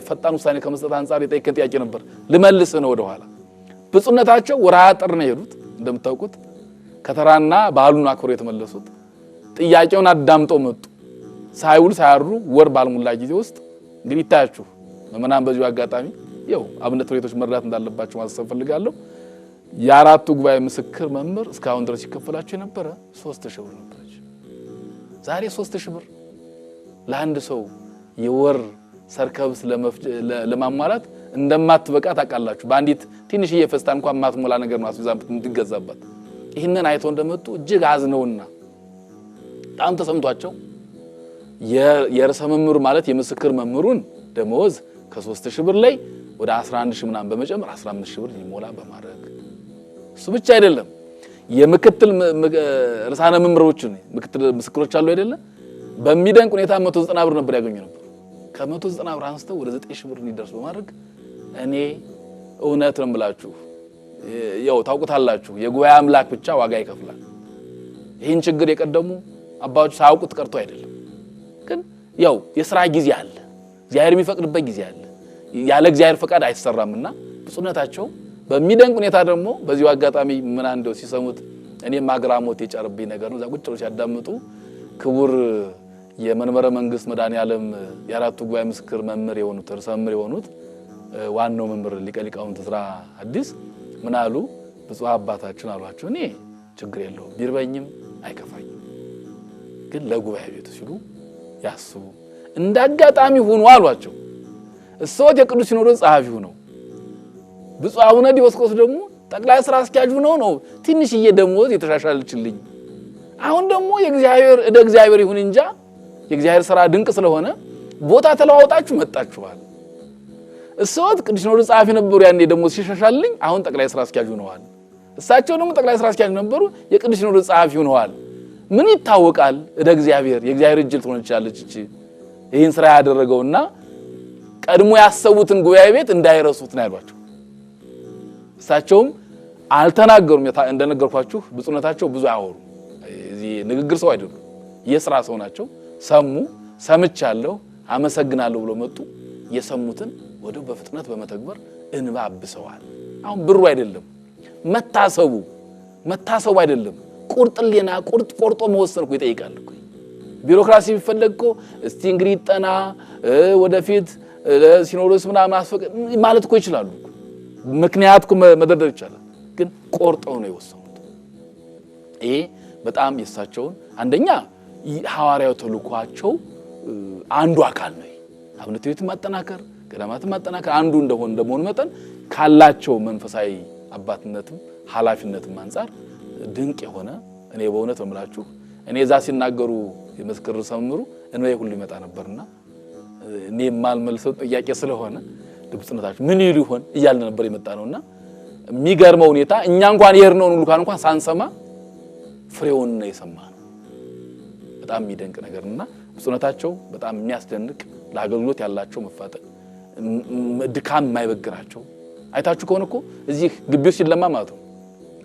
ፈጣን ውሳኔ ከመስጠት አንፃር የጠየቀን ጥያቄ ነበር። ልመልስ ነው ወደ ኋላ። ብፁዕነታቸው ወርሃ ጥር ነው የሄዱት እንደምታውቁት ከተራና ባህሉን አክብረው የተመለሱት። ጥያቄውን አዳምጠው መጡ። ሳይውል ሳያሩ ወር ባልሞላ ጊዜ ውስጥ እንግዲህ ታያችሁ መመናን በዚሁ አጋጣሚ አብነት ቤቶች መርዳት እንዳለባቸው ማሳሰብ ፈልጋለሁ። የአራቱ ጉባኤ ምስክር መምህር እስካሁን ድረስ ይከፈላቸው የነበረ 3000 ብር ነበረች። ዛሬ 3000 ብር ለአንድ ሰው የወር ሰርከብስ ለማሟላት እንደማትበቃ ታውቃላችሁ። በአንዲት ትንሽዬ ፈስታ እንኳን ማትሞላ ነገር ነው አስይዛ የምትገዛባት። ይህንን አይተው እንደመጡ እጅግ አዝነውና በጣም ተሰምቷቸው የርዕሰ መምህሩ ማለት የምስክር መምህሩን ደሞዝ ከ3000 ብር ላይ ወደ 11000 ምናምን በመጨመር 15000 ብር ሊሞላ በማድረግ እሱ ብቻ አይደለም የምክትል ርዕሳነ መምህሮችን ምክትል ምስክሮች አሉ አይደለ በሚደንቅ ሁኔታ 190 ብር ነበር ያገኙ ነበር። ከ190 ብር አንስተው ወደ 9000 ብር እንዲደርስ በማድረግ እኔ እውነት ነው የምላችሁ ታውቁታላችሁ የጉባኤ አምላክ ብቻ ዋጋ ይከፍላል። ይህን ችግር የቀደሙ አባቶች ሳያውቁት ቀርቶ አይደለም። ግን የሥራ ጊዜ አለ፣ እግዚአብሔር የሚፈቅድበት ጊዜ አለ። ያለ እግዚአብሔር ፈቃድ አይሰራምና ብፁዕነታቸው በሚደንቅ ሁኔታ ደግሞ በዚሁ አጋጣሚ ምን አንደው ሲሰሙት እኔም አግራሞት የጫረብኝ ነገር ነው። እዛ ቁጭ ብለው ሲያዳምጡ ክቡር የመንበረ መንግስት መድኃኔዓለም የአራቱ ጉባኤ ምስክር መምህር የሆኑት ርዕሰ መምህር የሆኑት ዋናው መምህር ሊቀ ሊቃውንት ዕዝራ አዲስ ምን አሉ? ብፁዕ አባታችን አሏቸው እኔ ችግር የለውም ቢርበኝም አይከፋኝም፣ ግን ለጉባኤ ቤቱ ሲሉ ያስቡ እንዳጋጣሚ ሆኖ አሏቸው። እሶት የቅዱስ ሲኖዶስ ጸሐፊ ሆነው ብፁዕ አቡነ ዲዮስቆስ ደግሞ ጠቅላይ ስራ አስኪያጅ ሆነው ነው ትንሽዬ ደሞዝ የተሻሻለችልኝ። አሁን ደግሞ እግዚአብሔር ይሁን እንጃ የእግዚአብሔር ስራ ድንቅ ስለሆነ ቦታ ተለዋውጣችሁ መጣችኋል። እሶት ቅዱስ ሲኖዶስ ጸሐፊ ነበሩ ያኔ ደሞዝ ሲሻሻልልኝ፣ አሁን ጠቅላይ ስራ አስኪያጅ ሆነዋል። እሳቸው ደግሞ ጠቅላይ ስራ አስኪያጅ ነበሩ፣ የቅዱስ ሲኖዶስ ጸሐፊ ሆነዋል። ምን ይታወቃል የእግዚአብሔር እጅ ትሆነቻለች እቺ ይህን ስራ ያደረገውና ቀድሞ ያሰቡትን ጉባኤ ቤት እንዳይረሱት ነው ያሏቸው። እሳቸውም አልተናገሩም። እንደነገርኳችሁ ብፁዕነታቸው ብዙ አያወሩ፣ እዚህ ንግግር ሰው አይደሉም፣ የሥራ ሰው ናቸው። ሰምቻለሁ አመሰግናለሁ ብሎ መጡ። የሰሙትን ወዲያው በፍጥነት በመተግበር እንባ አብሰዋል። አሁን ብሩ አይደለም መታሰቡ አይደለም ቁርጥልና ቆርጦ መወሰን እኮ ይጠይቃል እኮ። ቢሮክራሲ ቢፈለግ እኮ እስቲ እንግዲህ ጠና ወደፊት ለሲኖዶስ ምናምን አስፈቅድ ማለት እኮ ይችላሉ። ምክንያት እኮ መደርደር ይቻላል። ግን ቆርጠው ነው የወሰኑት። ይሄ በጣም የሳቸውን አንደኛ ሐዋርያው ተልኳቸው አንዱ አካል ነው። አብነት ቤት ማጠናከር ገዳማት ማጠናከር አንዱ እንደሆነ መጠን ካላቸው መንፈሳዊ አባትነትም ኃላፊነትም አንፃር ድንቅ የሆነ እኔ በእውነት እምላችሁ እኔ እዛ ሲናገሩ የመስክር ሰምሩ እኔ ሁሉ ይመጣ ነበርና እኔ ማልመልሰው ጥያቄ ስለሆነ ድብጽነታችሁ ምን ይሉ ይሆን እያልን ነበር የመጣ ነውና የሚገርመው ሁኔታ እኛ እንኳን የርነውን ሁሉ እንኳን ሳንሰማ ፍሬውን ነው የሰማነው። በጣም የሚደንቅ ነገርና ብጽነታቸው በጣም የሚያስደንቅ ለአገልግሎት ያላቸው መፋጠን ድካም የማይበግራቸው አይታችሁ ከሆነ እኮ እዚህ ግቢው ሲለማ ማለት ነው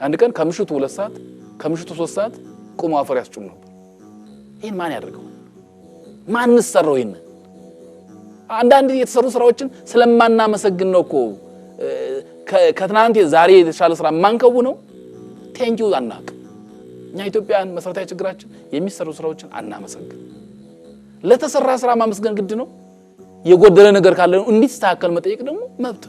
አንድ ቀን ከምሽቱ 2 ሰዓት ከምሽቱ 3 ሰዓት ቆመው አፈር ያስጭኑ ነበር። ይሄን ማን ያደርገው? ማንስ ሰራው? ይሄን አንዳንድ የተሰሩ ስራዎችን ስለማናመሰግን ነው እኮ ከትናንት ዛሬ የተሻለ ስራ ማንከው ነው። ቴንኪው አናቅ። እኛ ኢትዮጵያን መሰረታዊ ችግራችን የሚሰሩ ስራዎችን አናመሰግን። ለተሰራ ስራ ማመስገን ግድ ነው። የጎደለ ነገር ካለ ነው እንዲስተካከል መጠየቅ ደግሞ መብት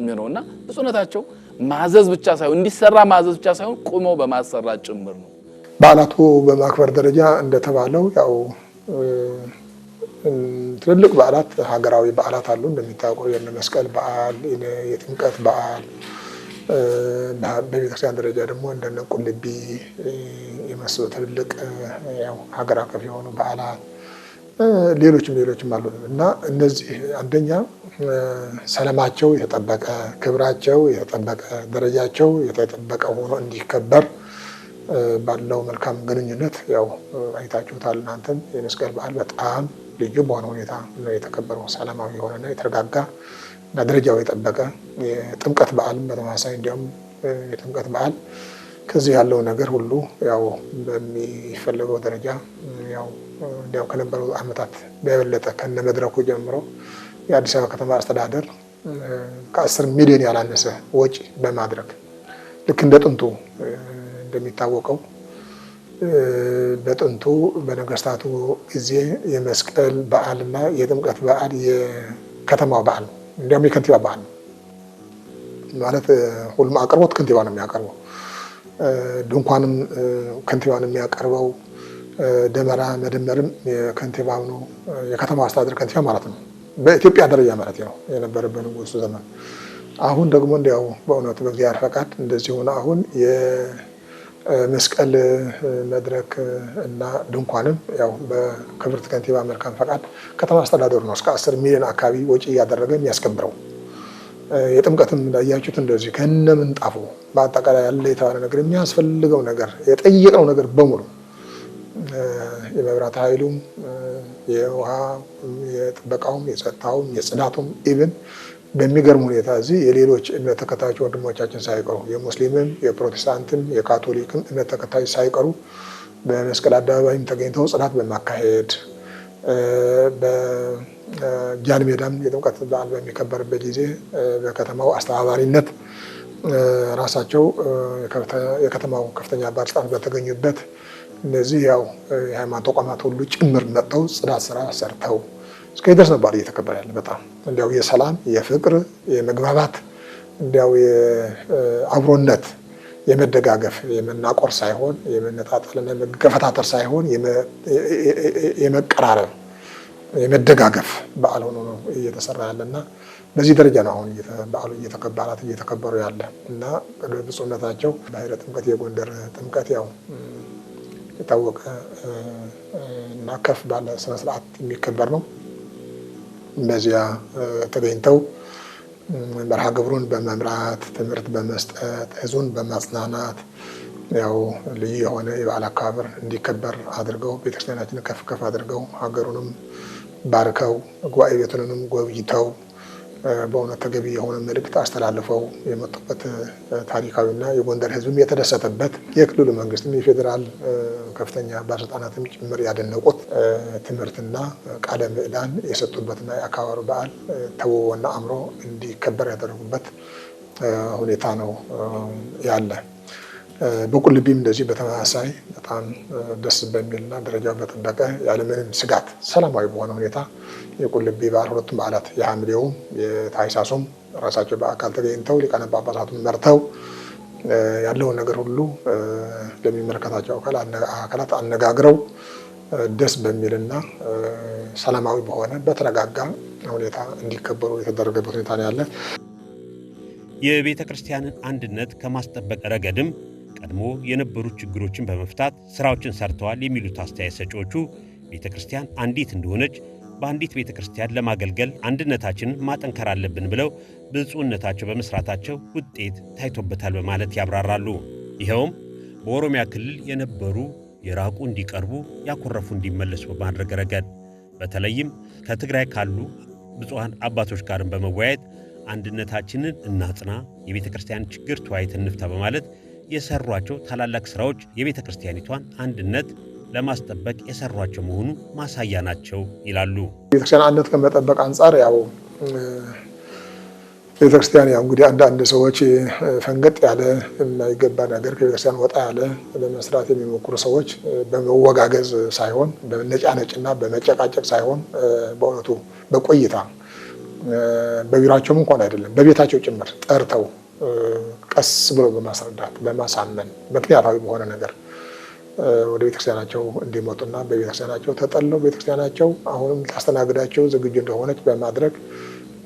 ነውና ብፁዕነታቸው ማዘዝ ብቻ ሳይሆን እንዲሰራ ማዘዝ ብቻ ሳይሆን ቆመው በማሰራት ጭምር ነው። በዓላቱ በማክበር ደረጃ እንደተባለው ያው ትልልቅ በዓላት ሀገራዊ በዓላት አሉ። እንደሚታወቀው የመስቀል በዓል፣ የጥምቀት በዓል፣ በቤተክርስቲያን ደረጃ ደግሞ እንደነ ቁልቢ የመሰሉ ትልልቅ ያው ሀገር አቀፍ የሆኑ በዓላት ሌሎችም አሉ እና እነዚህ አንደኛ ሰላማቸው የተጠበቀ ክብራቸው የተጠበቀ ደረጃቸው የተጠበቀ ሆኖ እንዲከበር ባለው መልካም ግንኙነት ያው አይታችሁታል እናንተም የመስቀል በዓል በጣም ልዩ በሆነ ሁኔታ ነው የተከበረው። ሰላማዊ የሆነና የተረጋጋ እና ደረጃው የጠበቀ የጥምቀት በዓልም በተመሳሳይ እንዲያውም የጥምቀት በዓል ከዚህ ያለው ነገር ሁሉ ያው በሚፈልገው ደረጃ ያው እንዲያው ከነበሩ ዓመታት በበለጠ ከነመድረኩ ጀምሮ የአዲስ አበባ ከተማ አስተዳደር ከ10 ሚሊዮን ያላነሰ ወጪ በማድረግ ልክ እንደ ጥንቱ እንደሚታወቀው በጥንቱ በነገስታቱ ጊዜ የመስቀል በዓልና የጥምቀት በዓል የከተማው በዓል ነው። እንዲያውም የከንቲባ በዓል ነው ማለት ሁሉም አቅርቦት ከንቲባ ነው የሚያቀርበው። ድንኳንም ከንቲባ ነው የሚያቀርበው። ደመራ መደመርም የከንቲባው ነው፣ የከተማው አስተዳደር ከንቲባ ማለት ነው። በኢትዮጵያ ደረጃ ማለት ነው የነበረበት ንጉሱ ዘመን። አሁን ደግሞ እንዲያው በእውነቱ በእግዚአብሔር ፈቃድ እንደዚህ ሆነ። አሁን የመስቀል መድረክ እና ድንኳንም ያው በክብርት ከንቲባ መልካም ፈቃድ ከተማ አስተዳደሩ ነው እስከ 10 ሚሊዮን አካባቢ ወጪ እያደረገ የሚያስከብረው። የጥምቀትም እንዳያችሁት እንደዚህ ከነ ምንጣፉ በአጠቃላይ ያለ የተባለ ነገር የሚያስፈልገው ነገር የጠየቀው ነገር በሙሉ የመብራት ኃይሉም የውሃ የጥበቃውም የጸጥታውም የጽዳቱም ኢቭን በሚገርም ሁኔታ እዚህ የሌሎች እምነት ተከታዮች ወንድሞቻችን ሳይቀሩ የሙስሊምም የፕሮቴስታንትም የካቶሊክም እምነት ተከታዮች ሳይቀሩ በመስቀል አደባባይም ተገኝተው ጽዳት በማካሄድ በጃን ሜዳም የጥምቀት በዓል በሚከበርበት ጊዜ በከተማው አስተባባሪነት ራሳቸው የከተማው ከፍተኛ ባለስልጣናት በተገኙበት እነዚህ ያው የሃይማኖት ተቋማት ሁሉ ጭምር መጥተው ጽዳት ስራ ሰርተው እስከ ድረስ ነው በዓል እየተከበረ ያለ። በጣም እንዲያው የሰላም የፍቅር የመግባባት እንዲያው የአብሮነት የመደጋገፍ የመናቆር ሳይሆን የመነጣጠልና የመገፈታተር ሳይሆን የመቀራረብ የመደጋገፍ በዓል ሆኖ ነው እየተሰራ ያለና በዚህ ደረጃ ነው አሁን በዓሉ እየተከበሩ ያለ እና ብፁዕነታቸው ባህረ ጥምቀት የጎንደር ጥምቀት ያው የታወቀ እና ከፍ ባለ ስነ ስርዓት የሚከበር ነው። በዚያ ተገኝተው መርሃ ግብሩን በመምራት ትምህርት በመስጠት ህዝቡን በማጽናናት ያው ልዩ የሆነ የበዓል አከባበር እንዲከበር አድርገው ቤተክርስቲያናችንን ከፍ አድርገው ሀገሩንም ባርከው ጉባኤ ቤቱንም ጎብኝተው በእውነት ተገቢ የሆነ መልእክት አስተላልፈው የመጡበት ታሪካዊና የጎንደር ሕዝብም የተደሰተበት የክልሉ መንግስትም የፌዴራል ከፍተኛ ባለስልጣናትም ጭምር ያደነቁት ትምህርትና ቃለ ምዕዳን የሰጡበትና የአከባበሩ በዓል ተውቦና አምሮ እንዲከበር ያደረጉበት ሁኔታ ነው ያለ። በቁልቢም እንደዚህ በተመሳሳይ በጣም ደስ በሚልና ደረጃው በጠበቀ ያለምንም ስጋት ሰላማዊ በሆነ ሁኔታ የቁልቢ በዓል ሁለቱም በዓላት የሐምሌውም የታኅሳሱም ራሳቸው በአካል ተገኝተው ሊቃነ ጳጳሳቱን መርተው ያለውን ነገር ሁሉ ለሚመለከታቸው አካላት አነጋግረው ደስ በሚልና ሰላማዊ በሆነ በተረጋጋ ሁኔታ እንዲከበሩ የተደረገበት ሁኔታ ነው ያለ። የቤተ ክርስቲያንን አንድነት ከማስጠበቅ ረገድም ቀድሞ የነበሩ ችግሮችን በመፍታት ስራዎችን ሰርተዋል የሚሉት አስተያየት ሰጪዎቹ ቤተ ክርስቲያን አንዲት እንደሆነች በአንዲት ቤተ ክርስቲያን ለማገልገል አንድነታችንን ማጠንከር አለብን ብለው ብፁዕነታቸው በመስራታቸው ውጤት ታይቶበታል በማለት ያብራራሉ። ይኸውም በኦሮሚያ ክልል የነበሩ የራቁ እንዲቀርቡ፣ ያኮረፉ እንዲመለሱ በማድረግ ረገድ በተለይም ከትግራይ ካሉ ብፁዓን አባቶች ጋርም በመወያየት አንድነታችንን እናጽና፣ የቤተ ክርስቲያን ችግር ተወያይተን እንፍታ በማለት የሰሯቸው ታላላቅ ስራዎች የቤተ ክርስቲያኒቷን አንድነት ለማስጠበቅ የሰሯቸው መሆኑ ማሳያ ናቸው ይላሉ። ቤተክርስቲያን አንድነት ከመጠበቅ አንጻር ያው ቤተክርስቲያን ያው እንግዲህ አንዳንድ ሰዎች ፈንገጥ ያለ የማይገባ ነገር ከቤተክርስቲያን ወጣ ያለ ለመስራት የሚሞክሩ ሰዎች በመወጋገዝ ሳይሆን በመነጫነጭና በመጨቃጨቅ ሳይሆን በእውነቱ በቆይታ በቢሯቸውም እንኳን አይደለም በቤታቸው ጭምር ጠርተው ቀስ ብሎ በማስረዳት በማሳመን ምክንያታዊ በሆነ ነገር ወደ ቤተክርስቲያናቸው እንዲመጡና በቤተክርስቲያናቸው ተጠልለው ቤተክርስቲያናቸው አሁንም ታስተናግዳቸው ዝግጁ እንደሆነች በማድረግ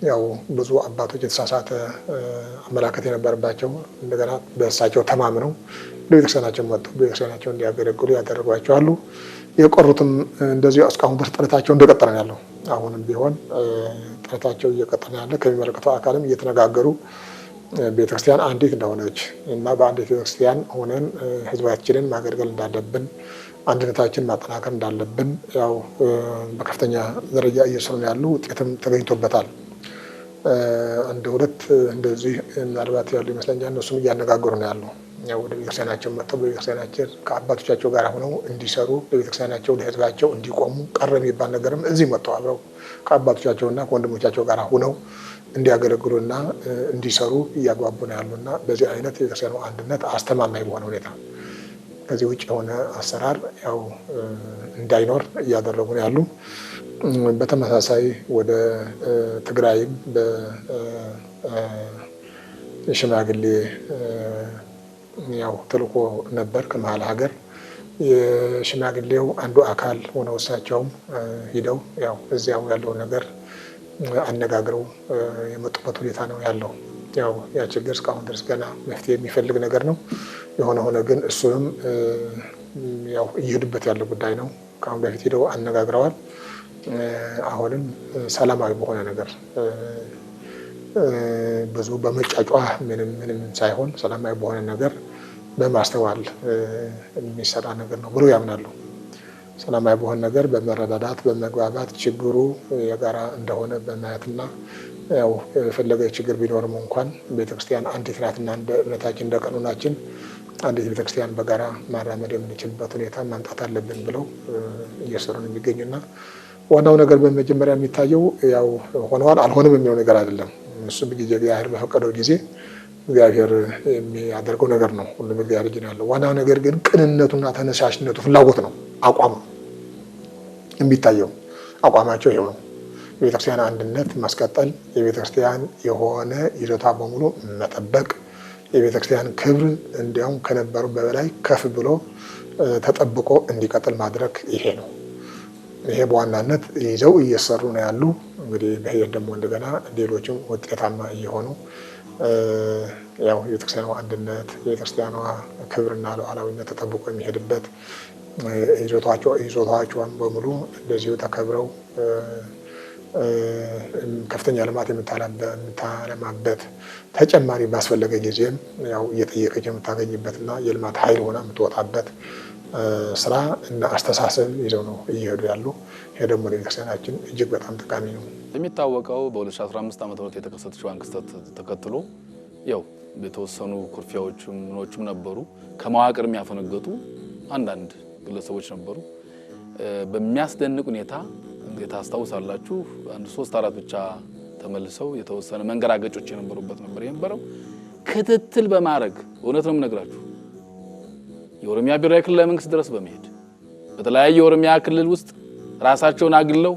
ያው ብዙ አባቶች የተሳሳተ አመላከት የነበረባቸው እንደገና በእሳቸው ተማምነው በቤተክርስቲያናቸው መጥተው በቤተክርስቲያናቸው እንዲያገለግሉ ያደረጓቸው አሉ። የቆሩትም እንደዚሁ እስካሁን ድረስ ጥረታቸው እንደቀጠለ ነው ያለው። አሁንም ቢሆን ጥረታቸው እየቀጠለ ያለ ከሚመለከተው አካልም እየተነጋገሩ ቤተክርስቲያን አንዲት እንደሆነች እና በአንዲት ቤተክርስቲያን ሆነን ሕዝባችንን ማገልገል እንዳለብን አንድነታችን ማጠናከር እንዳለብን ያው በከፍተኛ ደረጃ እየሰሩ ያሉ ውጤትም ተገኝቶበታል። አንድ ሁለት እንደዚህ ምናልባት ያሉ ይመስለኛል። እነሱም እያነጋገሩ ነው ያሉ። ያው ወደ ቤተክርስቲያናቸው መጥተው በቤተክርስቲያናቸው ከአባቶቻቸው ጋር ሆነው እንዲሰሩ ለቤተክርስቲያናቸው ለሕዝባቸው እንዲቆሙ ቀረ የሚባል ነገርም እዚህ መጥተው አብረው ከአባቶቻቸውና ከወንድሞቻቸው ጋር ሆነው እንዲያገለግሉና እንዲሰሩ እያግባቡ ነው ያሉና በዚህ አይነት የቤተክርስቲያኑ አንድነት አስተማማኝ በሆነ ሁኔታ ከዚህ ውጭ የሆነ አሰራር ያው እንዳይኖር እያደረጉ ነው ያሉ። በተመሳሳይ ወደ ትግራይም በሽማግሌ ያው ተልኮ ነበር ከመሀል ሀገር የሽማግሌው አንዱ አካል ሆነው እሳቸውም ሂደው ያው እዚያው ያለው ነገር አነጋግረው የመጡበት ሁኔታ ነው ያለው። ያው ያ ችግር እስካሁን ድረስ ገና መፍትሄ የሚፈልግ ነገር ነው። የሆነ ሆነ ግን እሱንም ያው እየሄዱበት ያለው ጉዳይ ነው። ከአሁን በፊት ሄደው አነጋግረዋል። አሁንም ሰላማዊ በሆነ ነገር ብዙ በመጫጫ ምንም ሳይሆን ሰላማዊ በሆነ ነገር በማስተዋል የሚሰራ ነገር ነው ብሎ ያምናሉ። ሰላማዊ በሆነ ነገር በመረዳዳት በመግባባት ችግሩ የጋራ እንደሆነ በማየትና ያው የፈለገ ችግር ቢኖርም እንኳን ቤተክርስቲያን አንዲት ናትና እንደ እምነታችን እንደ ቀኖናችን አንዲት ቤተክርስቲያን በጋራ ማራመድ የምንችልበት ሁኔታ ማምጣት አለብን ብለው እየሰሩ ነው የሚገኙና ዋናው ነገር በመጀመሪያ የሚታየው ያው ሆነዋል አልሆነም የሚለው ነገር አይደለም። እሱ በጊዜ እግዚአብሔር በፈቀደው ጊዜ እግዚአብሔር የሚያደርገው ነገር ነው። ሁሉም እግዚአብሔር እጅ ነው ያለው። ዋናው ነገር ግን ቅንነቱና ተነሳሽነቱ ፍላጎት ነው። አቋም ነው የሚታየው። አቋማቸው ይሄው ነው። የቤተክርስቲያን አንድነት ማስቀጠል፣ የቤተክርስቲያን የሆነ ይዞታ በሙሉ መጠበቅ፣ የቤተክርስቲያን ክብር እንዲያውም ከነበሩ በላይ ከፍ ብሎ ተጠብቆ እንዲቀጥል ማድረግ ይሄ ነው። ይሄ በዋናነት ይዘው እየሰሩ ነው ያሉ። እንግዲህ በሂደት ደግሞ እንደገና ሌሎችም ውጤታማ እየሆኑ ያው የቤተክርስቲያኗ አንድነት የቤተክርስቲያኗ ክብርና ሉዓላዊነት ተጠብቆ የሚሄድበት ይዞታቸውን በሙሉ እንደዚሁ ተከብረው ከፍተኛ ልማት የምታለማበት ተጨማሪ ባስፈለገ ጊዜም ያው እየጠየቀች የምታገኝበትና የልማት ኃይል ሆና የምትወጣበት ስራ እና አስተሳሰብ ይዘው ነው እየሄዱ ያሉ። ይሄ ደግሞ ለቤተክርስቲያናችን እጅግ በጣም ጠቃሚ ነው። የሚታወቀው በ2015 ዓ.ም የተከሰተችውን ክስተት ተከትሎ ያው የተወሰኑ ኩርፊያዎችም ምኖችም ነበሩ። ከመዋቅር የሚያፈነገጡ አንዳንድ ግለሰቦች ነበሩ። በሚያስደንቅ ሁኔታ እንግዲህ ታስታውሳላችሁ አንድ 3-4 ብቻ ተመልሰው የተወሰነ መንገራገጮች የነበሩበት ነበር የነበረው። ክትትል በማድረግ እውነት ነው የምነግራችሁ የኦሮሚያ ብሔራዊ ክልላዊ መንግስት ድረስ በመሄድ በተለያየ የኦሮሚያ ክልል ውስጥ ራሳቸውን አግለው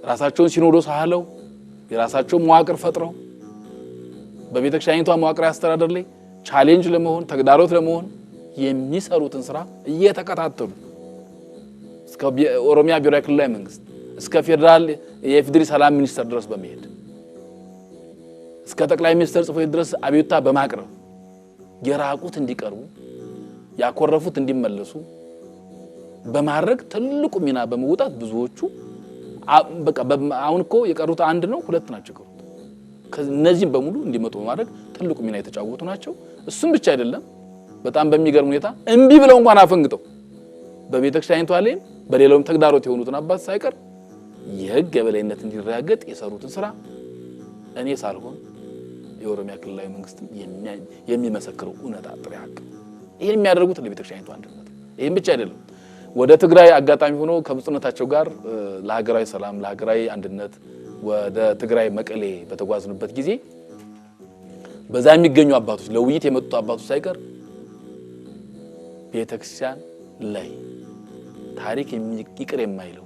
ራሳቸውን ሲኖዶስ አህለው የራሳቸውን መዋቅር ፈጥረው በቤተክርስቲያኒቷ መዋቅር አስተዳደር ላይ ቻሌንጅ ለመሆን ተግዳሮት ለመሆን የሚሰሩትን ስራ እየተከታተሉ እስከ ኦሮሚያ ብሔራዊ ክልላዊ መንግስት እስከ ፌደራል የኢፌዴሪ ሰላም ሚኒስቴር ድረስ በመሄድ እስከ ጠቅላይ ሚኒስትር ጽሕፈት ቤት ድረስ አቤቱታ በማቅረብ የራቁት እንዲቀርቡ ያኮረፉት እንዲመለሱ በማድረግ ትልቁ ሚና በመውጣት ብዙዎቹ በቃ አሁን እኮ የቀሩት 1 ነው 2 ናቸው የቀሩት። ከነዚህም በሙሉ እንዲመጡ በማድረግ ትልቁ ሚና የተጫወቱ ናቸው። እሱም ብቻ አይደለም በጣም በሚገርም ሁኔታ እምቢ ብለው እንኳን አፈንግጠው በቤተክርስቲያኒቷ ላይ በሌላውም ተግዳሮት የሆኑትን አባት ሳይቀር የህግ የበላይነት እንዲረጋገጥ የሰሩትን ስራ እኔ ሳልሆን የኦሮሚያ ክልላዊ መንግስት የሚመሰክረው እውነታ ጥሬ ሀቅ ይሄን የሚያደርጉት ለቤተክርስቲያኒቷ አንድነት። ይሄን ብቻ አይደለም ወደ ትግራይ አጋጣሚ ሆኖ ከብፁዕነታቸው ጋር ለሀገራዊ ሰላም ለሀገራዊ አንድነት ወደ ትግራይ መቀሌ በተጓዝንበት ጊዜ በዛ የሚገኙ አባቶች ለውይይት የመጡ አባቶች ሳይቀር ቤተክርስቲያን ላይ ታሪክ ይቅር የማይለው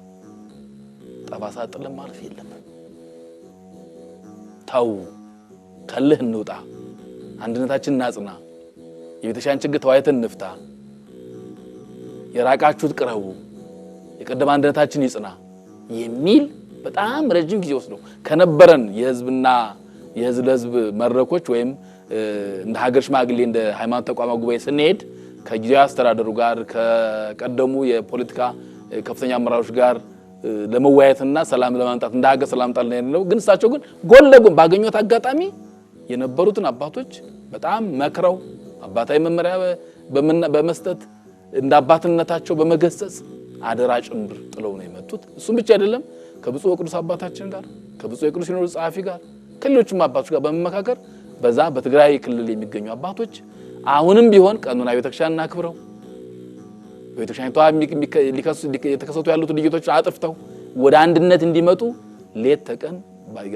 ጠባሳ ጥለን ማለፍ የለም። ታው ከልህ እንውጣ፣ አንድነታችንን እናጽና፣ የቤተክርስቲያን ችግር ተወያይተን እንፍታ፣ የራቃችሁት ቅረቡ፣ የቀደመ አንድነታችን ይጽና የሚል በጣም ረጅም ጊዜ ወስዶ ከነበረን የህዝብና የህዝብ ለህዝብ መድረኮች ወይም እንደ ሀገር ሽማግሌ እንደ ሃይማኖት ተቋማት ጉባኤ ስንሄድ ከጊዜያዊ አስተዳደሩ ጋር ከቀደሙ የፖለቲካ ከፍተኛ አመራሮች ጋር ለመወያየትና ሰላም ለማምጣት እንደ ሀገር ሰላም ጣል ነው። ግን እሳቸው ግን ጎን ለጎን ባገኙት አጋጣሚ የነበሩትን አባቶች በጣም መክረው አባታዊ መመሪያ በመስጠት እንደ አባትነታቸው በመገሰጽ አደራ ጭምር ጥለው ነው የመጡት። እሱም ብቻ አይደለም ከብፁዕ ወቅዱስ አባታችን ጋር ከብፁዕ የቅዱስ ሲኖዶስ ጸሐፊ ጋር ከሌሎችም አባቶች ጋር በመመካከር በዛ በትግራይ ክልል የሚገኙ አባቶች አሁንም ቢሆን ቀኑና ቤተክርስቲያንን አክብረው ቤተክርስቲያኒቷ የተከሰቱ ያሉት ልዩነቶች አጥፍተው ወደ አንድነት እንዲመጡ ሌት ተቀን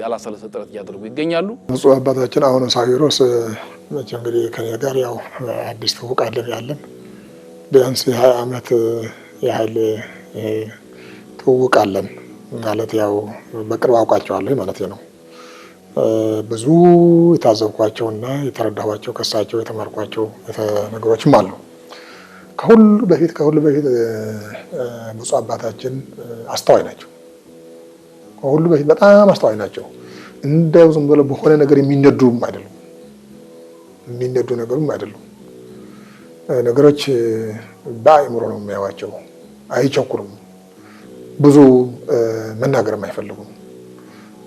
ያላሰለሰ ጥረት እያደረጉ ይገኛሉ። ብፁዕ አባታችን አሁን ሳዊሮስ መቼም እንግዲህ ከኔ ጋር ያው አዲስ ትውውቃለን ያለን ቢያንስ የ20 ዓመት ያህል ትውውቃለን ማለት ያው በቅርብ አውቃቸዋለሁ ማለት ነው። ብዙ የታዘብኳቸውና የተረዳኋቸው ከሳቸው የተማርኳቸው ነገሮችም አሉ። ከሁሉ በፊት ብፁዕ አባታችን አስተዋይ ናቸው። ከሁሉ በፊት በጣም አስተዋይ ናቸው። እንደው ዝም ብለው በሆነ ነገር የሚነዱም አይደሉም። ነገሮች በአእምሮ ነው የሚያዩዋቸው። አይቸኩሉም። ብዙ መናገርም አይፈልጉም።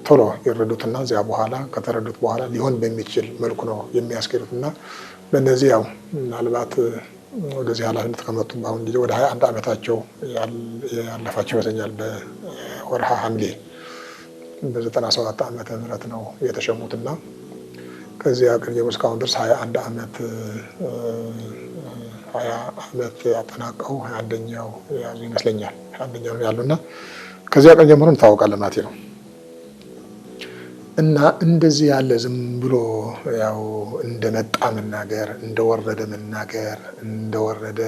ቶሎ ይረዱትና እዚያ በኋላ ከተረዱት በኋላ ሊሆን በሚችል መልኩ ነው የሚያስኬዱትና በእነዚህ ያው ምናልባት ወደዚህ ኃላፊነት ከመጡ በአሁን ጊዜ ወደ 21 ዓመታቸው ያለፋቸው ይመስለኛል። በወርሃ ሐምሌ በ97 ዓመተ ምህረት ነው የተሸሙትና ከዚያ ቀን ጀምሮ እስካሁን ድረስ 21 ዓመት 20 ዓመት ያጠናቀው 21ኛው ያዙ ይመስለኛል 21ኛው ያሉና ከዚያ ቀን ጀምሮ እንታወቃለን ማለት ነው። እና እንደዚህ ያለ ዝም ብሎ ያው እንደመጣ መናገር፣ እንደወረደ መናገር፣ እንደወረደ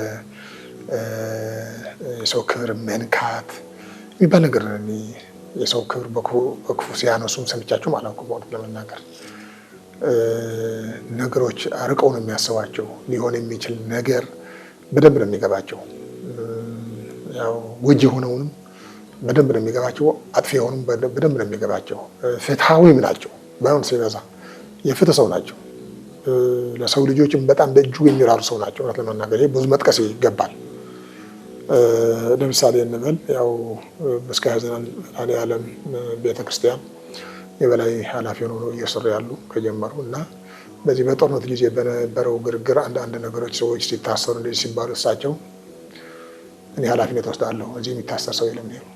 የሰው ክብር መንካት የሚባል ነገር የሰው ክብር በክፉ ሲያነሱም ሰምቻቸው አላውቅም። በእውነት ለመናገር ነገሮች አርቀው ነው የሚያስባቸው። ሊሆን የሚችል ነገር በደንብ ነው የሚገባቸው። ያው ጎጂ የሆነውንም በደንብ ነው የሚገባቸው። አጥፊ የሆኑም በደንብ ነው የሚገባቸው። ፍትሃዊም ናቸው። ባይሆን ሲበዛ የፍትህ ሰው ናቸው። ለሰው ልጆችም በጣም በእጁ የሚራሩ ሰው ናቸው። እውነት ለመናገር ብዙ መጥቀስ ይገባል። ለምሳሌ እንበል ያው እስከ ሀዘናን መድኃኔዓለም ቤተክርስቲያን የበላይ ኃላፊ ሆነው እየሰሩ ያሉ ከጀመሩ እና በዚህ በጦርነት ጊዜ በነበረው ግርግር አንዳንድ ነገሮች ሰዎች ሲታሰሩ እንደዚህ ሲባሉ እሳቸው እኔ ኃላፊነት ወስዳለሁ፣ እዚህ የሚታሰር ሰው የለም ነው።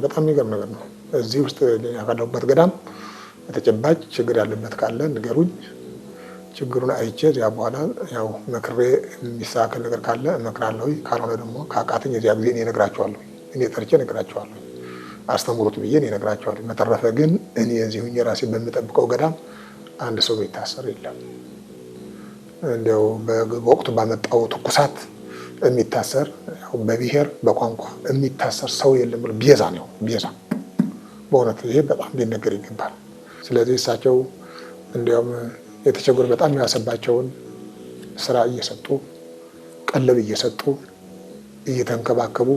በጣም የሚገርም ነገር ነው። እዚህ ውስጥ ያካለሁበት ገዳም በተጨባጭ ችግር ያለበት ካለ ንገሩኝ፣ ችግሩን አይቼ ያ በኋላ ያው መክሬ የሚስተካከል ነገር ካለ እመክራለሁ። ካልሆነ ደግሞ ካቃተኝ እዚያ ጊዜ እኔ እነግራቸዋለሁ። እኔ ጠርቼ እነግራቸዋለሁ። አስተምሩት ብዬ እኔ እነግራቸዋለሁ። በተረፈ ግን እኔ እዚሁ የራሴ በምጠብቀው ገዳም አንድ ሰው የሚታሰር የለም። እንዲያው በወቅቱ ባመጣው ትኩሳት የሚታሰር በብሔር በቋንቋ የሚታሰር ሰው የለም ብሎ ቤዛ ነው ቤዛ። በእውነት ይሄ በጣም ሊነገር ይገባል። ስለዚህ እሳቸው እንዲያውም የተቸገሩ በጣም ያሰባቸውን ስራ እየሰጡ ቀለብ እየሰጡ እየተንከባከቡ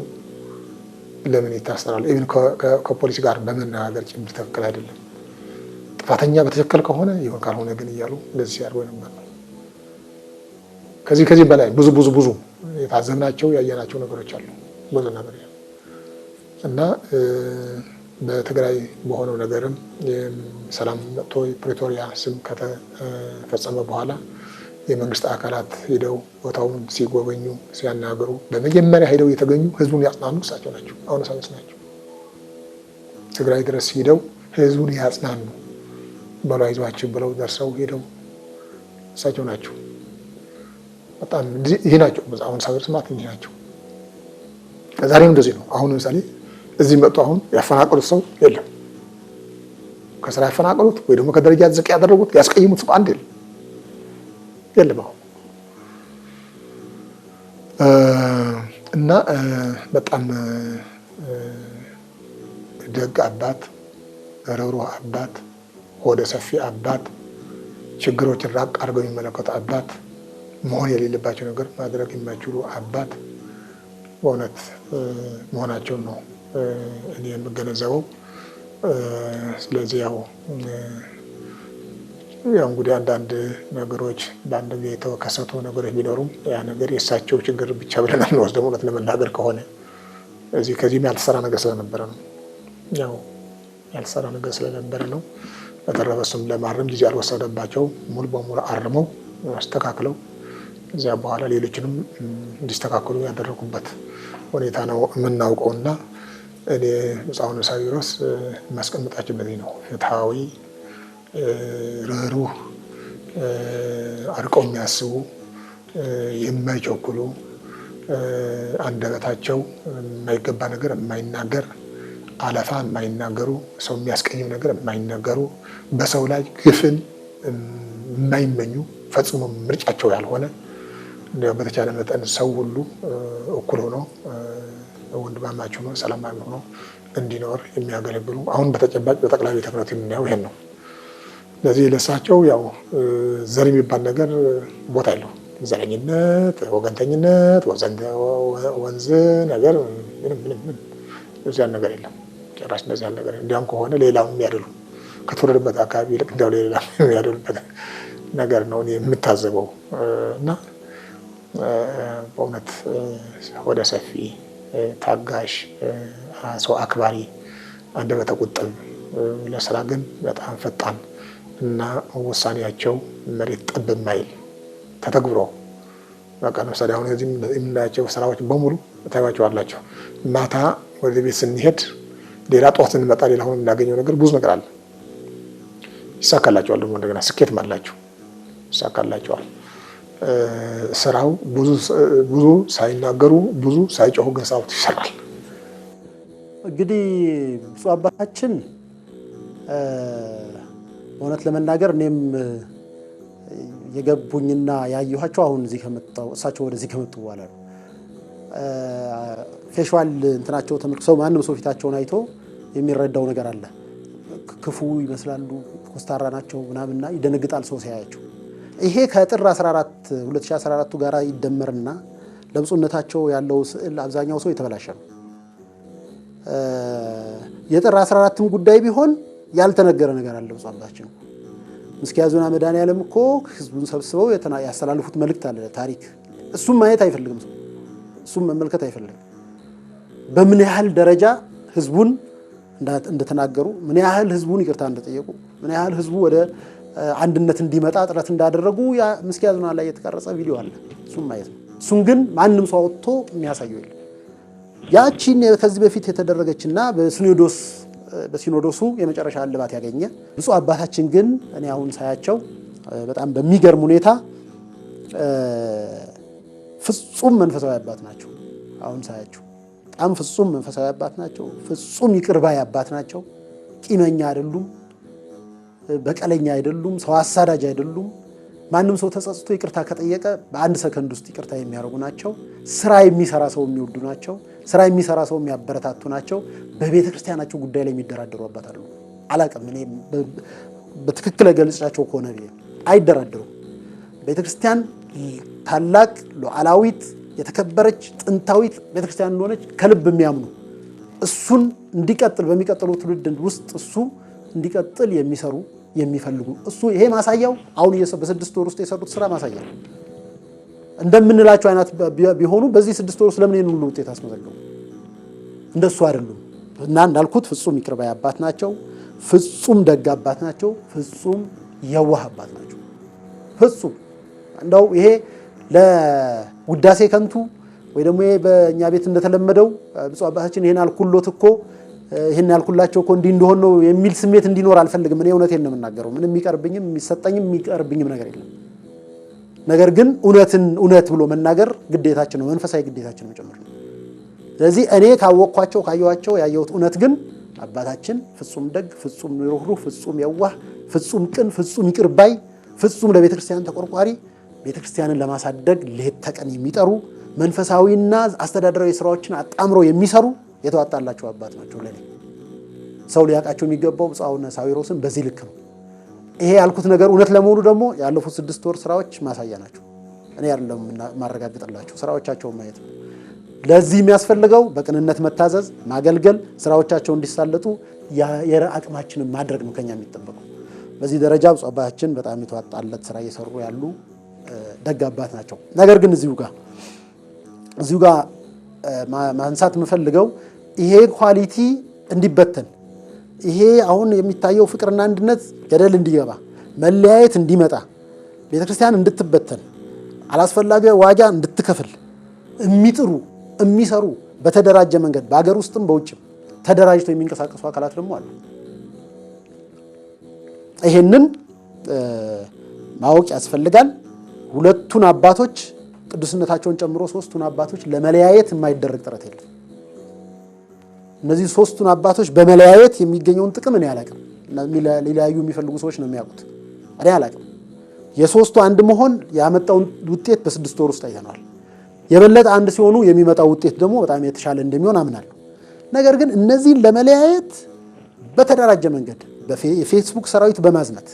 ለምን ይታሰራሉ? ኢቭን ከፖሊስ ጋር በመነጋገር ጭምር ትክክል አይደለም፣ ጥፋተኛ በትክክል ከሆነ ይሁን ካልሆነ ግን እያሉ እንደዚህ ሲያደርጉ ነበር። ከዚህ በላይ ብዙ የታዘብናቸው ያየናቸው ነገሮች አሉ። ብዙ ነገር እና በትግራይ በሆነው ነገርም ሰላም መጥቶ የፕሪቶሪያ ስም ከተፈጸመ በኋላ የመንግስት አካላት ሄደው ቦታውን ሲጎበኙ ሲያናገሩ በመጀመሪያ ሄደው የተገኙ ህዝቡን ያጽናኑ እሳቸው ናቸው። አሁን ሳይንስ ናቸው። ትግራይ ድረስ ሄደው ህዝቡን ያጽናኑ በሉ አይዟችሁ ብለው ደርሰው ሄደው እሳቸው ናቸው። በጣም ይሄ ናቸው። አሁን ሳይንስ ማለት ይሄ ናቸው። ዛሬም እንደዚህ ነው። አሁን ለምሳሌ እዚህ መጡ አሁን ያፈናቀሉት ሰው የለም። ከስራ ያፈናቀሉት ወይ ደግሞ ከደረጃ ዝቅ ያደረጉት ያስቀይሙት ሰው አንድ የለም አሁን እና በጣም ደግ አባት፣ ርህሩህ አባት፣ ሆደ ሰፊ አባት፣ ችግሮችን ራቅ አድርገው የሚመለከቱ አባት፣ መሆን የሌለባቸው ነገር ማድረግ የማይችሉ አባት በእውነት መሆናቸውን ነው እኔ የምገነዘበው። ስለዚህ ያው እንግዲህ አንዳንድ ነገሮች በአንድ ጊዜ የተከሰቱ ነገሮች ቢኖሩም ያ ነገር የእሳቸው ችግር ብቻ ብለን አንወስደው። እውነት ለመናገር ከሆነ ከዚህም ያልተሰራ ነገር ስለነበረ ነው። ያው ያልተሰራ ነገር ስለነበረ ነው። በተረፈ እሱም ለማረም ጊዜ አልወሰደባቸው። ሙሉ በሙሉ አርመው አስተካክለው እዚያ በኋላ ሌሎችንም እንዲስተካከሉ ያደረጉበት ሁኔታ ነው የምናውቀውና እኔ ብፁዕ አቡነ ሳዊሮስ የማስቀምጣቸው በዚህ ነው። ፍትሐዊ፣ ርህሩህ፣ አርቀው የሚያስቡ፣ የማይቸኩሉ፣ አንደበታቸው የማይገባ ነገር የማይናገር፣ አለፋ የማይናገሩ፣ ሰው የሚያስቀይም ነገር የማይናገሩ፣ በሰው ላይ ግፍን የማይመኙ፣ ፈጽሞ ምርጫቸው ያልሆነ እንዲያው በተቻለ መጠን ሰው ሁሉ እኩል ሆኖ ወንድማማች ሆኖ ሰላማዊ ሆኖ እንዲኖር የሚያገለግሉ አሁን በተጨባጭ በጠቅላይ ቤተ ክህነት የምናየው ይሄን ነው። ስለዚህ ለእሳቸው ያው ዘር የሚባል ነገር ቦታ የለው። ዘረኝነት፣ ወገንተኝነት፣ ወንዝ ነገር ምንም እዚያን ነገር የለም። ጭራሽ እንደዚህ ያለ ነገር እንዲያም ከሆነ ሌላውን የሚያደሉ ከተወለደበት አካባቢ ይልቅ እንዲያው ሌላ የሚያደሉበት ነገር ነው እኔ የምታዘበው እና በእውነት ወደ ሰፊ፣ ታጋሽ፣ ሰው አክባሪ፣ አንደበተ ቁጥብ፣ ለስራ ግን በጣም ፈጣን እና ውሳኔያቸው መሬት ጠብ የማይል ተተግብሮ በቃ ለምሳሌ አሁን እዚህ የምናያቸው ስራዎች በሙሉ ታዩዋቸዋላችሁ። ማታ ወደ ቤት ስንሄድ ሌላ ጠዋት ስንመጣ ሌላ አሁን የምናገኘው ነገር ብዙ ነገር አለ። ይሳካላቸዋል። ደግሞ እንደገና ስኬትም አላቸው፣ ይሳካላቸዋል። ስራው ብዙ ሳይናገሩ ብዙ ሳይጮሁ ግን ስራው ይሰራል። እንግዲህ ብፁዕ አባታችን እውነት ለመናገር እኔም የገቡኝና ያየኋቸው አሁን እዚህ ከመጣው እሳቸው ወደዚህ ከመጡ በኋላ ነው። ፌሻል እንትናቸው ተመልክተው ማንም ሰው ፊታቸውን አይቶ የሚረዳው ነገር አለ። ክፉ ይመስላሉ፣ ኮስታራ ናቸው ምናምንና ይደነግጣል ሰው ሲያያቸው። ይሄ ከጥር 14 2014 ጋር ይደመርና ለብፁዕነታቸው ያለው ስዕል አብዛኛው ሰው የተበላሸ ነው። የጥር 14ም ጉዳይ ቢሆን ያልተነገረ ነገር አለ። ብፁዕ አባታችን ምስኪያዙና መድኃኔዓለም እኮ ህዝቡን ሰብስበው ያስተላልፉት መልእክት አለ፣ ታሪክ። እሱም ማየት አይፈልግም ሰው፣ እሱም መመልከት አይፈልግም። በምን ያህል ደረጃ ህዝቡን እንደተናገሩ፣ ምን ያህል ህዝቡን ይቅርታ እንደጠየቁ፣ ምን ያህል ህዝቡ ወደ አንድነት እንዲመጣ ጥረት እንዳደረጉ ያ ምስኪያዙና ላይ የተቀረጸ ቪዲዮ አለ። እሱም ማየት ነው። እሱን ግን ማንም ሰው አውጥቶ የሚያሳየው የለም። ያቺን ከዚህ በፊት የተደረገችና በሲኖዶሱ የመጨረሻ እልባት ያገኘ ብፁዕ አባታችን ግን እኔ አሁን ሳያቸው በጣም በሚገርም ሁኔታ ፍጹም መንፈሳዊ አባት ናቸው። አሁን ሳያቸው በጣም ፍጹም መንፈሳዊ አባት ናቸው። ፍጹም ይቅር ባይ አባት ናቸው። ቂመኛ አይደሉም፣ በቀለኛ አይደሉም፣ ሰው አሳዳጅ አይደሉም። ማንም ሰው ተጸጽቶ ይቅርታ ከጠየቀ በአንድ ሰከንድ ውስጥ ይቅርታ የሚያደርጉ ናቸው። ስራ የሚሰራ ሰው የሚወዱ ናቸው። ስራ የሚሰራ ሰው የሚያበረታቱ ናቸው። በቤተ ክርስቲያናቸው ጉዳይ ላይ የሚደራደሩ አባት አሉ። አላቅም እኔ በትክክል ገልጻቸው ከሆነ አይደራደሩም። ቤተ ክርስቲያን ታላቅ ሉዓላዊት የተከበረች ጥንታዊት ቤተ ክርስቲያን እንደሆነች ከልብ የሚያምኑ እሱን እንዲቀጥል በሚቀጥሉ ትውልድ ውስጥ እሱ እንዲቀጥል የሚሰሩ የሚፈልጉ እሱ ይሄ ማሳያው አሁን በ6 ወር ውስጥ የሰሩት ስራ ማሳያ እንደምንላቸው አይነት ቢሆኑ በዚህ 6 ወር ውስጥ ለምን ይሄን ሁሉ ውጤት አስመዘገቡ? እንደሱ አይደሉም። እና እንዳልኩት ፍጹም ይቅር ባይ አባት ናቸው። ፍጹም ደግ አባት ናቸው። ፍጹም የዋህ አባት ናቸው። ፍጹም እንደው ይሄ ለውዳሴ ከንቱ ወይ ደግሞ ይሄ በእኛ ቤት እንደተለመደው ብፁዕ አባታችን ይሄን አልኩሎት እኮ ይሄን ያልኩላቸው እኮ እንዲህ እንደሆነ ነው የሚል ስሜት እንዲኖር አልፈልግም። እኔ እውነቴን ነው የምናገረው። ምንም የሚቀርብኝም የሚሰጠኝም የሚቀርብኝም ነገር የለም። ነገር ግን እውነትን እውነት ብሎ መናገር ግዴታችን ነው፣ መንፈሳዊ ግዴታችን ነው ጭምር ነው። ስለዚህ እኔ ካወቅኳቸው ካየኋቸው ያየሁት እውነት ግን አባታችን ፍጹም ደግ፣ ፍጹም ሩህሩህ፣ ፍጹም የዋህ፣ ፍጹም ቅን፣ ፍጹም ይቅር ባይ፣ ፍጹም ለቤተ ክርስቲያን ተቆርቋሪ፣ ቤተ ክርስቲያንን ለማሳደግ ሌት ተቀን የሚጠሩ መንፈሳዊና አስተዳደራዊ ስራዎችን አጣምረው የሚሰሩ የተዋጣላቸው አባት ናቸው። ለኔ ሰው ሊያውቃቸው የሚገባው ብፁዕ አቡነ ሳዊሮስን በዚህ ልክ ነው። ይሄ ያልኩት ነገር እውነት ለመሆኑ ደግሞ ያለፉት 6 ወር ስራዎች ማሳያ ናቸው። እኔ አይደለም ማረጋግጥላቸው፣ ስራዎቻቸውን ማየት ነው። ለዚህ የሚያስፈልገው በቅንነት መታዘዝ፣ ማገልገል፣ ስራዎቻቸው እንዲሳለጡ የአቅማችንን ማድረግ ነው ከኛ የሚጠበቀው። በዚህ ደረጃ ብፁዕ አባታችን በጣም የተዋጣለት ስራ እየሰሩ ያሉ ደግ አባት ናቸው። ነገር ግን እዚሁ ጋር ማንሳት የምፈልገው ይሄ ኳሊቲ እንዲበተን፣ ይሄ አሁን የሚታየው ፍቅርና አንድነት ገደል እንዲገባ፣ መለያየት እንዲመጣ፣ ቤተክርስቲያን እንድትበተን፣ አላስፈላጊ ዋጋ እንድትከፍል የሚጥሩ የሚሰሩ በተደራጀ መንገድ በአገር ውስጥም በውጭም ተደራጅተው የሚንቀሳቀሱ አካላት ደግሞ አሉ። ይሄንን ማወቅ ያስፈልጋል። ሁለቱን አባቶች ቅዱስነታቸውን ጨምሮ 3ቱን አባቶች ለመለያየት የማይደረግ ጥረት የለም። እነዚህ 3ቱን አባቶች በመለያየት የሚገኘውን ጥቅም እኔ አላቅም። ሊለያዩ የሚፈልጉ ሰዎች ነው የሚያውቁት፣ እኔ አላቅም። የ3ቱ አንድ መሆን ያመጣውን ውጤት በ6 ወር ውስጥ አይተናል። የበለጠ አንድ ሲሆኑ የሚመጣው ውጤት ደግሞ በጣም የተሻለ እንደሚሆን አምናለሁ። ነገር ግን እነዚህን ለመለያየት በተደራጀ መንገድ የፌስቡክ ሰራዊት በማዝመት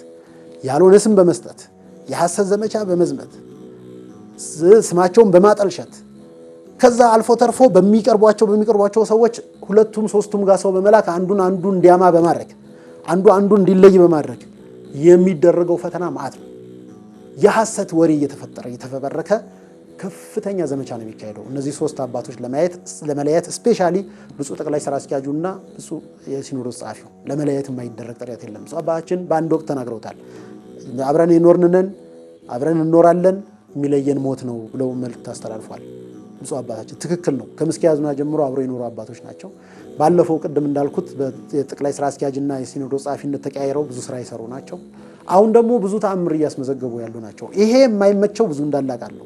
ያልሆነ ስም በመስጠት የሐሰት ዘመቻ በመዝመት ስማቸውን በማጠልሸት ከዛ አልፎ ተርፎ በሚቀርቧቸው ሰዎች 2ቱም 3ቱም ጋር ሰው በመላክ አንዱን እንዲያማ በማድረግ አንዱ እንዲለይ በማድረግ የሚደረገው ፈተና ማዕት ነው። የሐሰት ወሬ እየተፈበረከ ከፍተኛ ዘመቻ ነው የሚካሄደው። እነዚህ 3 አባቶች ለመለያየት ስፔሻሊ ብፁዕ ጠቅላይ ስራ አስኪያጁና ብፁዕ የሲኖዶስ ጸሐፊው ለመለያየት የማይደረግ ጥረት የለም። ብፁዕ አባታችን በአንድ ወቅት ተናግረውታል። አብረን የኖርንን አብረን እንኖራለን፣ የሚለየን ሞት ነው ብለው መልእክት አስተላልፏል። ብፁዕ አባታችን ትክክል ነው። ከምስኪያዙና ጀምሮ አብረው የኖሩ አባቶች ናቸው። ባለፈው ቅድም እንዳልኩት በጠቅላይ ስራ አስኪያጅና የሲኖዶስ ጸሐፊነት ተቀያይረው ብዙ ስራ የሰሩ ናቸው። አሁን ደግሞ ብዙ ተአምር እያስመዘገቡ ያሉ ናቸው። ይሄ የማይመቸው ብዙ እንዳላቃለሁ።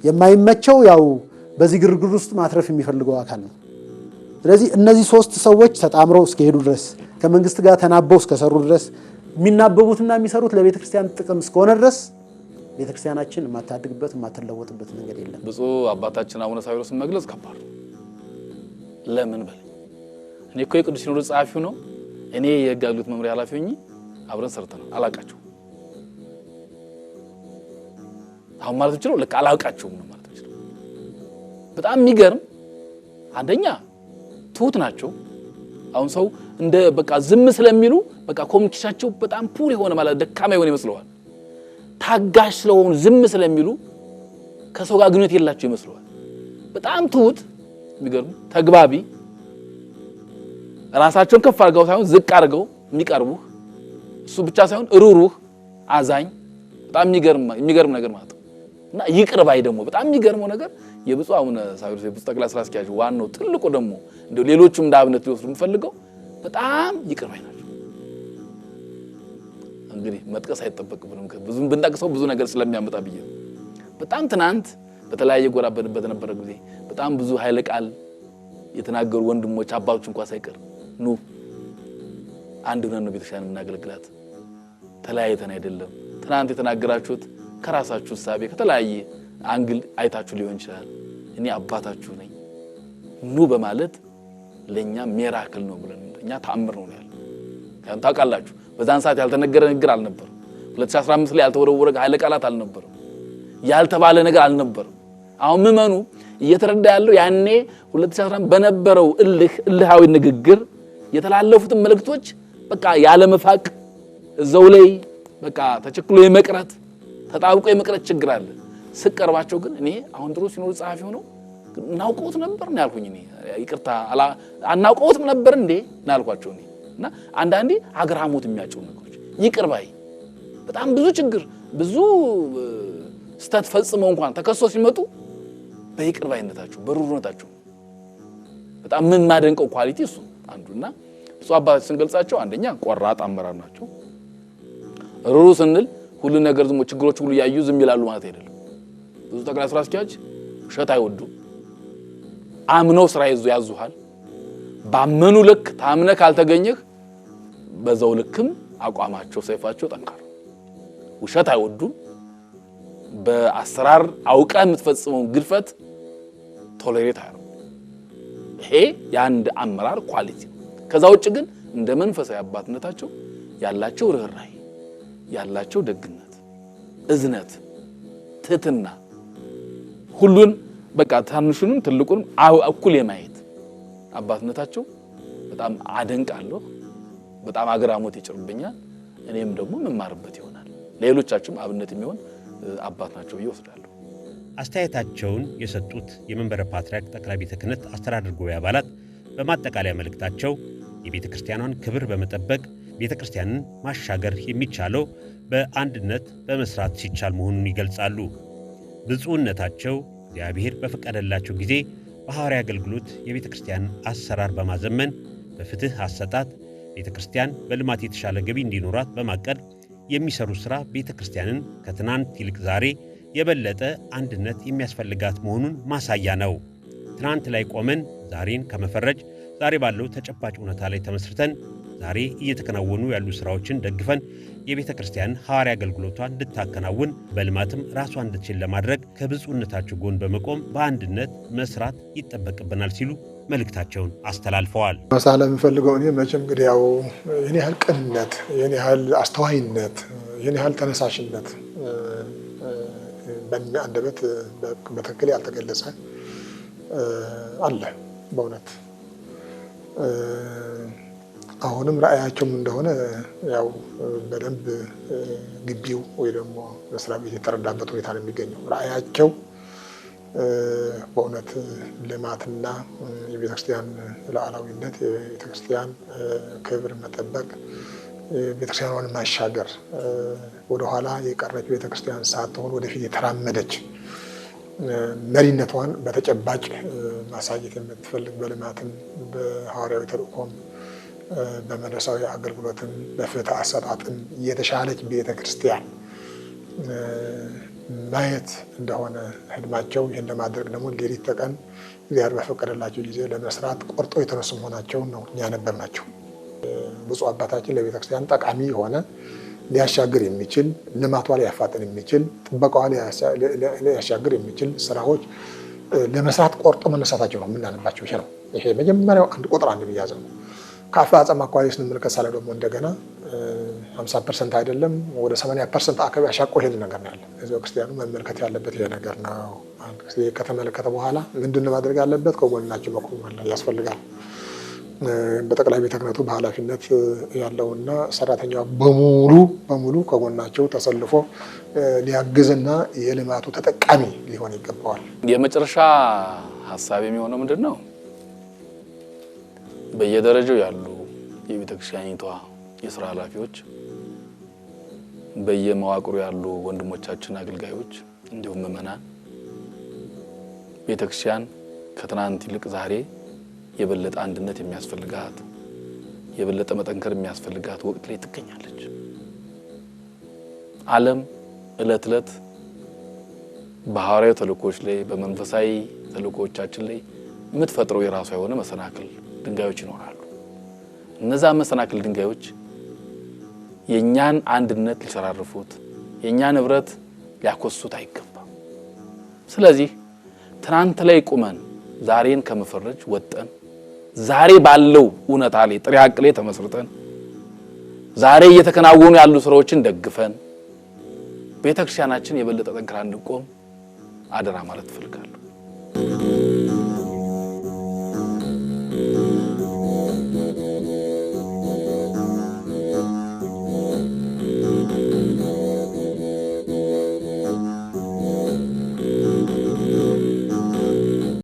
የማይመቸው ያው በዚህ ግርግር ውስጥ ማትረፍ የሚፈልገው አካል ነው። ስለዚህ እነዚህ 3 ሰዎች ተጣምረው እስከሄዱ ድረስ ከመንግስት ጋር ተናበው እስከሰሩ ድረስ የሚናበቡትና የሚሰሩት ለቤተ ክርስቲያን ጥቅም እስከሆነ ድረስ ቤተ ክርስቲያናችን የማታድግበት የማትለወጥበት መንገድ የለም። ብፁዕ አባታችን አቡነ ሳዊሮስን መግለጽ ከባድ ለምን በል እኔ እኮ የቅዱስ ሲኖዶስ ጸሐፊው ነው፣ እኔ የሕግ አገልግሎት መምሪያ ኃላፊ ሆኜ አብረን ሰርተናል። አላውቃቸውም አሁን ማለት ነው። ለካ አላውቃቸውም ነው ማለት ነው። በጣም የሚገርም አንደኛ ትሁት ናቸው። አሁን ሰው እንደ በቃ ዝም ስለሚሉ በቃ ኮሚኒኬሽናቸው በጣም ፑር የሆነ ማለት ደካማ የሆነ ይመስለዋል። ታጋሽ ስለሆኑ ዝም ስለሚሉ ከሰው ጋር ግንኙነት የላቸው ይመስለዋል። በጣም ትሁት፣ የሚገርም ተግባቢ፣ ራሳቸውን ከፍ አድርገው ሳይሆን ዝቅ አድርገው የሚቀርቡህ፣ እሱ ብቻ ሳይሆን ሩሩህ፣ አዛኝ፣ በጣም የሚገርም ነገር ማለት ነው። እና ይቅር ባይ ደግሞ በጣም የሚገርመው ነገር የብፁዕ አቡነ ሳዊሮስ የብፁዕ ጠቅላይ ስራ አስኪያጅ ዋናው ትልቁ ደግሞ እንደው ሌሎቹም እንደ አብነት ሊወስዱ የምፈልገው በጣም ይቅር ባይ ናቸው። እንግዲህ መጥቀስ አይጠበቅብንም ብዙ ብንጠቅሰው ብዙ ነገር ስለሚያመጣ ብዬ በጣም ትናንት በተለያየ ጎራ በነበረ ጊዜ በጣም ብዙ ኃይለ ቃል የተናገሩ ወንድሞች አባቶች እንኳን ሳይቀር ኑ አንድ ሆነን ነው ቤተክርስቲያን የምናገለግላት ተለያይተን አይደለም ትናንት የተናገራችሁት ከራሳችሁ ሳቤ ከተለያየ አንግል አይታችሁ ሊሆን ይችላል እኔ አባታችሁ ነኝ ኑ በማለት ለኛ ሚራክል ነው ብለን እኛ ተአምር ነው ያለው ያን ታውቃላችሁ በዛን ሰዓት ያልተነገረ ነገር አልነበር 2015 ላይ ያልተወረወረ ኃይለ ቃላት አልነበር ያልተባለ ነገር አልነበር አሁን ምመኑ እየተረዳ ያለው ያኔ 2015 በነበረው እልሃዊ ንግግር የተላለፉት መልእክቶች በቃ ያለ መፋቅ እዛው ላይ በቃ ተቸክሎ የመቅረት ተጣብቆ የመቅረት ችግር አለ ስቀርባቸው ግን እኔ አሁን ድሮ ሲኖር ጻፊ ሆኖ እናውቀውት ነበር ነው ያልኩኝ እኔ ይቅርታ አናውቀውትም ነበር እንዴ ናልኳቸው እኔ እና አንዳንዴ አግራሞት የሚያጭው ነገሮች ይቅር ባይ በጣም ብዙ ችግር ብዙ ስተት ፈጽመው እንኳን ተከሶ ሲመጡ በይቅር ባይነታቸው በሩሩነታቸው በጣም ምን ማደንቀው ኳሊቲ እሱ አንዱና እሱ አባታችን ስንገልጻቸው አንደኛ ቆራጥ አመራር ናቸው ሩሩ ስንል ሁሉ ነገር ዝም ችግሮች ሁሉ ያዩ ዝም ይላሉ ማለት አይደለም ብዙ ጠቅላይ ስራ አስኪያጅ ሸት አይወዱ አምነው ስራ ያዙሃል ባመኑ ልክ ታምነ ካልተገኘህ በዛው ልክም አቋማቸው ሰይፋቸው ጠንካራ ውሸት አይወዱ በአሰራር አውቀህ የምትፈጽመው ግድፈት ቶለሬት አያደርጉ ይሄ የአንድ አመራር ኳሊቲ ከዛ ውጭ ግን እንደ መንፈሳዊ አባትነታቸው ያላቸው ርህራሄ ያላቸው ደግነት እዝነት ትህትና ሁሉን በቃ ታንሹንም ትልቁንም እኩል የማየት አባትነታቸው በጣም አደንቃለሁ በጣም አግራሞት ይጭርብኛል እኔም ደግሞ መማርበት ይሆናል ለሌሎቻችሁም አብነት የሚሆን አባት ናቸው ይወስዳሉ አስተያየታቸውን የሰጡት የመንበረ ፓትርያርክ ጠቅላይ ቤተ ክህነት አስተዳደር ጉባኤ አባላት በማጠቃለያ መልእክታቸው የቤተ ክርስቲያኗን ክብር በመጠበቅ ቤተ ክርስቲያንን ማሻገር የሚቻለው በአንድነት በመስራት ሲቻል መሆኑን ይገልጻሉ። ብፁዕነታቸው እግዚአብሔር በፈቀደላቸው ጊዜ በሐዋርያዊ አገልግሎት የቤተ ክርስቲያን አሰራር በማዘመን በፍትህ አሰጣጥ ቤተ ክርስቲያን በልማት የተሻለ ገቢ እንዲኖራት በማቀድ የሚሰሩ ሥራ ቤተ ክርስቲያንን ከትናንት ይልቅ ዛሬ የበለጠ አንድነት የሚያስፈልጋት መሆኑን ማሳያ ነው። ትናንት ላይ ቆመን ዛሬን ከመፈረጅ ዛሬ ባለው ተጨባጭ ሁኔታ ላይ ተመስርተን ዛሬ እየተከናወኑ ያሉ ሥራዎችን ደግፈን የቤተ ክርስቲያን ሐዋርያዊ አገልግሎቷን እንድታከናውን በልማትም ራሷን እንድትችል ለማድረግ ከብፁዕነታቸው ጎን በመቆም በአንድነት መስራት ይጠበቅብናል ሲሉ መልእክታቸውን አስተላልፈዋል። መሳለ የምፈልገው እኔ መቼም እንግዲህ ያው የኔ ያህል ቅንነት፣ የኔ ያህል አስተዋይነት፣ የኔ ያህል ተነሳሽነት በአንደበት በትክክል ያልተገለጸ አለ በእውነት አሁንም ራእያቸውም እንደሆነ ያው በደንብ ግቢው ወይ ደግሞ መስሪያ ቤት የተረዳበት ሁኔታ ነው የሚገኘው። ራእያቸው በእውነት ልማትና የቤተክርስቲያን ሉዓላዊነት፣ የቤተክርስቲያን ክብር መጠበቅ፣ ቤተክርስቲያኗን ማሻገር፣ ወደኋላ የቀረች ቤተክርስቲያን ሳትሆን ወደፊት የተራመደች መሪነቷን በተጨባጭ ማሳየት የምትፈልግ በልማትም በሐዋርያዊ ተልእኮም በመንፈሳዊ አገልግሎትም በፍትህ አሰጣጥም የተሻለች ቤተክርስቲያን ማየት እንደሆነ ህልማቸው። ይህን ለማድረግ ደግሞ ሌሊት ተቀን እግዚአብሔር በፈቀደላቸው ጊዜ ለመስራት ቆርጦ የተነሱ መሆናቸውን ነው እኛ ያነበብናቸው። ብፁዕ አባታችን ለቤተክርስቲያን ጠቃሚ የሆነ ሊያሻግር የሚችል ልማቷ ሊያፋጥን የሚችል ጥበቃዋ ሊያሻግር የሚችል ስራዎች ለመስራት ቆርጦ መነሳታቸው ነው የምናነባቸው። ይሄ ነው ይሄ መጀመሪያው አንድ ቁጥር አንድ ብያዘው ነው። ከአፈጻጸም አኳያ ስንመለከት ሳለ ደግሞ እንደገና 50% አይደለም ወደ 80% አካባቢ አሻቆ ይሄን ነገር ነው ያለ። ህዝበ ክርስቲያኑ መመልከት ያለበት ይሄ ነገር ነው። አንድ ጊዜ ከተመለከተ በኋላ ምንድነው ማድረግ ያለበት? ከጎናቸው መቆም ያስፈልጋል። በጠቅላይ ቤተ ክህነቱ በኃላፊነት ያለውና ሰራተኛው በሙሉ ከጎናቸው ተሰልፎ ሊያግዝና የልማቱ ተጠቃሚ ሊሆን ይገባዋል። የመጨረሻ ሐሳብ የሚሆነው ምንድነው? በየደረጃው ያሉ የቤተክርስቲያኒቷ የሥራ ኃላፊዎች በየመዋቅሩ ያሉ ወንድሞቻችን አገልጋዮች እንዲሁም ምእመናን ቤተክርስቲያን ከትናንት ይልቅ ዛሬ የበለጠ አንድነት የሚያስፈልጋት የበለጠ መጠንከር የሚያስፈልጋት ወቅት ላይ ትገኛለች። ዓለም እለት እለት በሐዋርያዊ ተልእኮች ላይ በመንፈሳዊ ተልእኮቻችን ላይ የምትፈጥረው የራሷ የሆነ መሰናክል ድንጋዮች ይኖራሉ። እነዛ መሰናክል ድንጋዮች የኛን አንድነት ሊሸራርፉት የኛን ህብረት ሊያኮሱት አይገባም። ስለዚህ ትናንት ላይ ቁመን ዛሬን ከመፈረጅ ወጠን ዛሬ ባለው እውነታ ላይ ጥሬ ሐቅ ላይ ተመስርተን ዛሬ እየተከናወኑ ያሉ ስራዎችን ደግፈን ቤተክርስቲያናችን የበለጠ ጠንክራ እንድትቆም አደራ ማለት ፈልጋለሁ።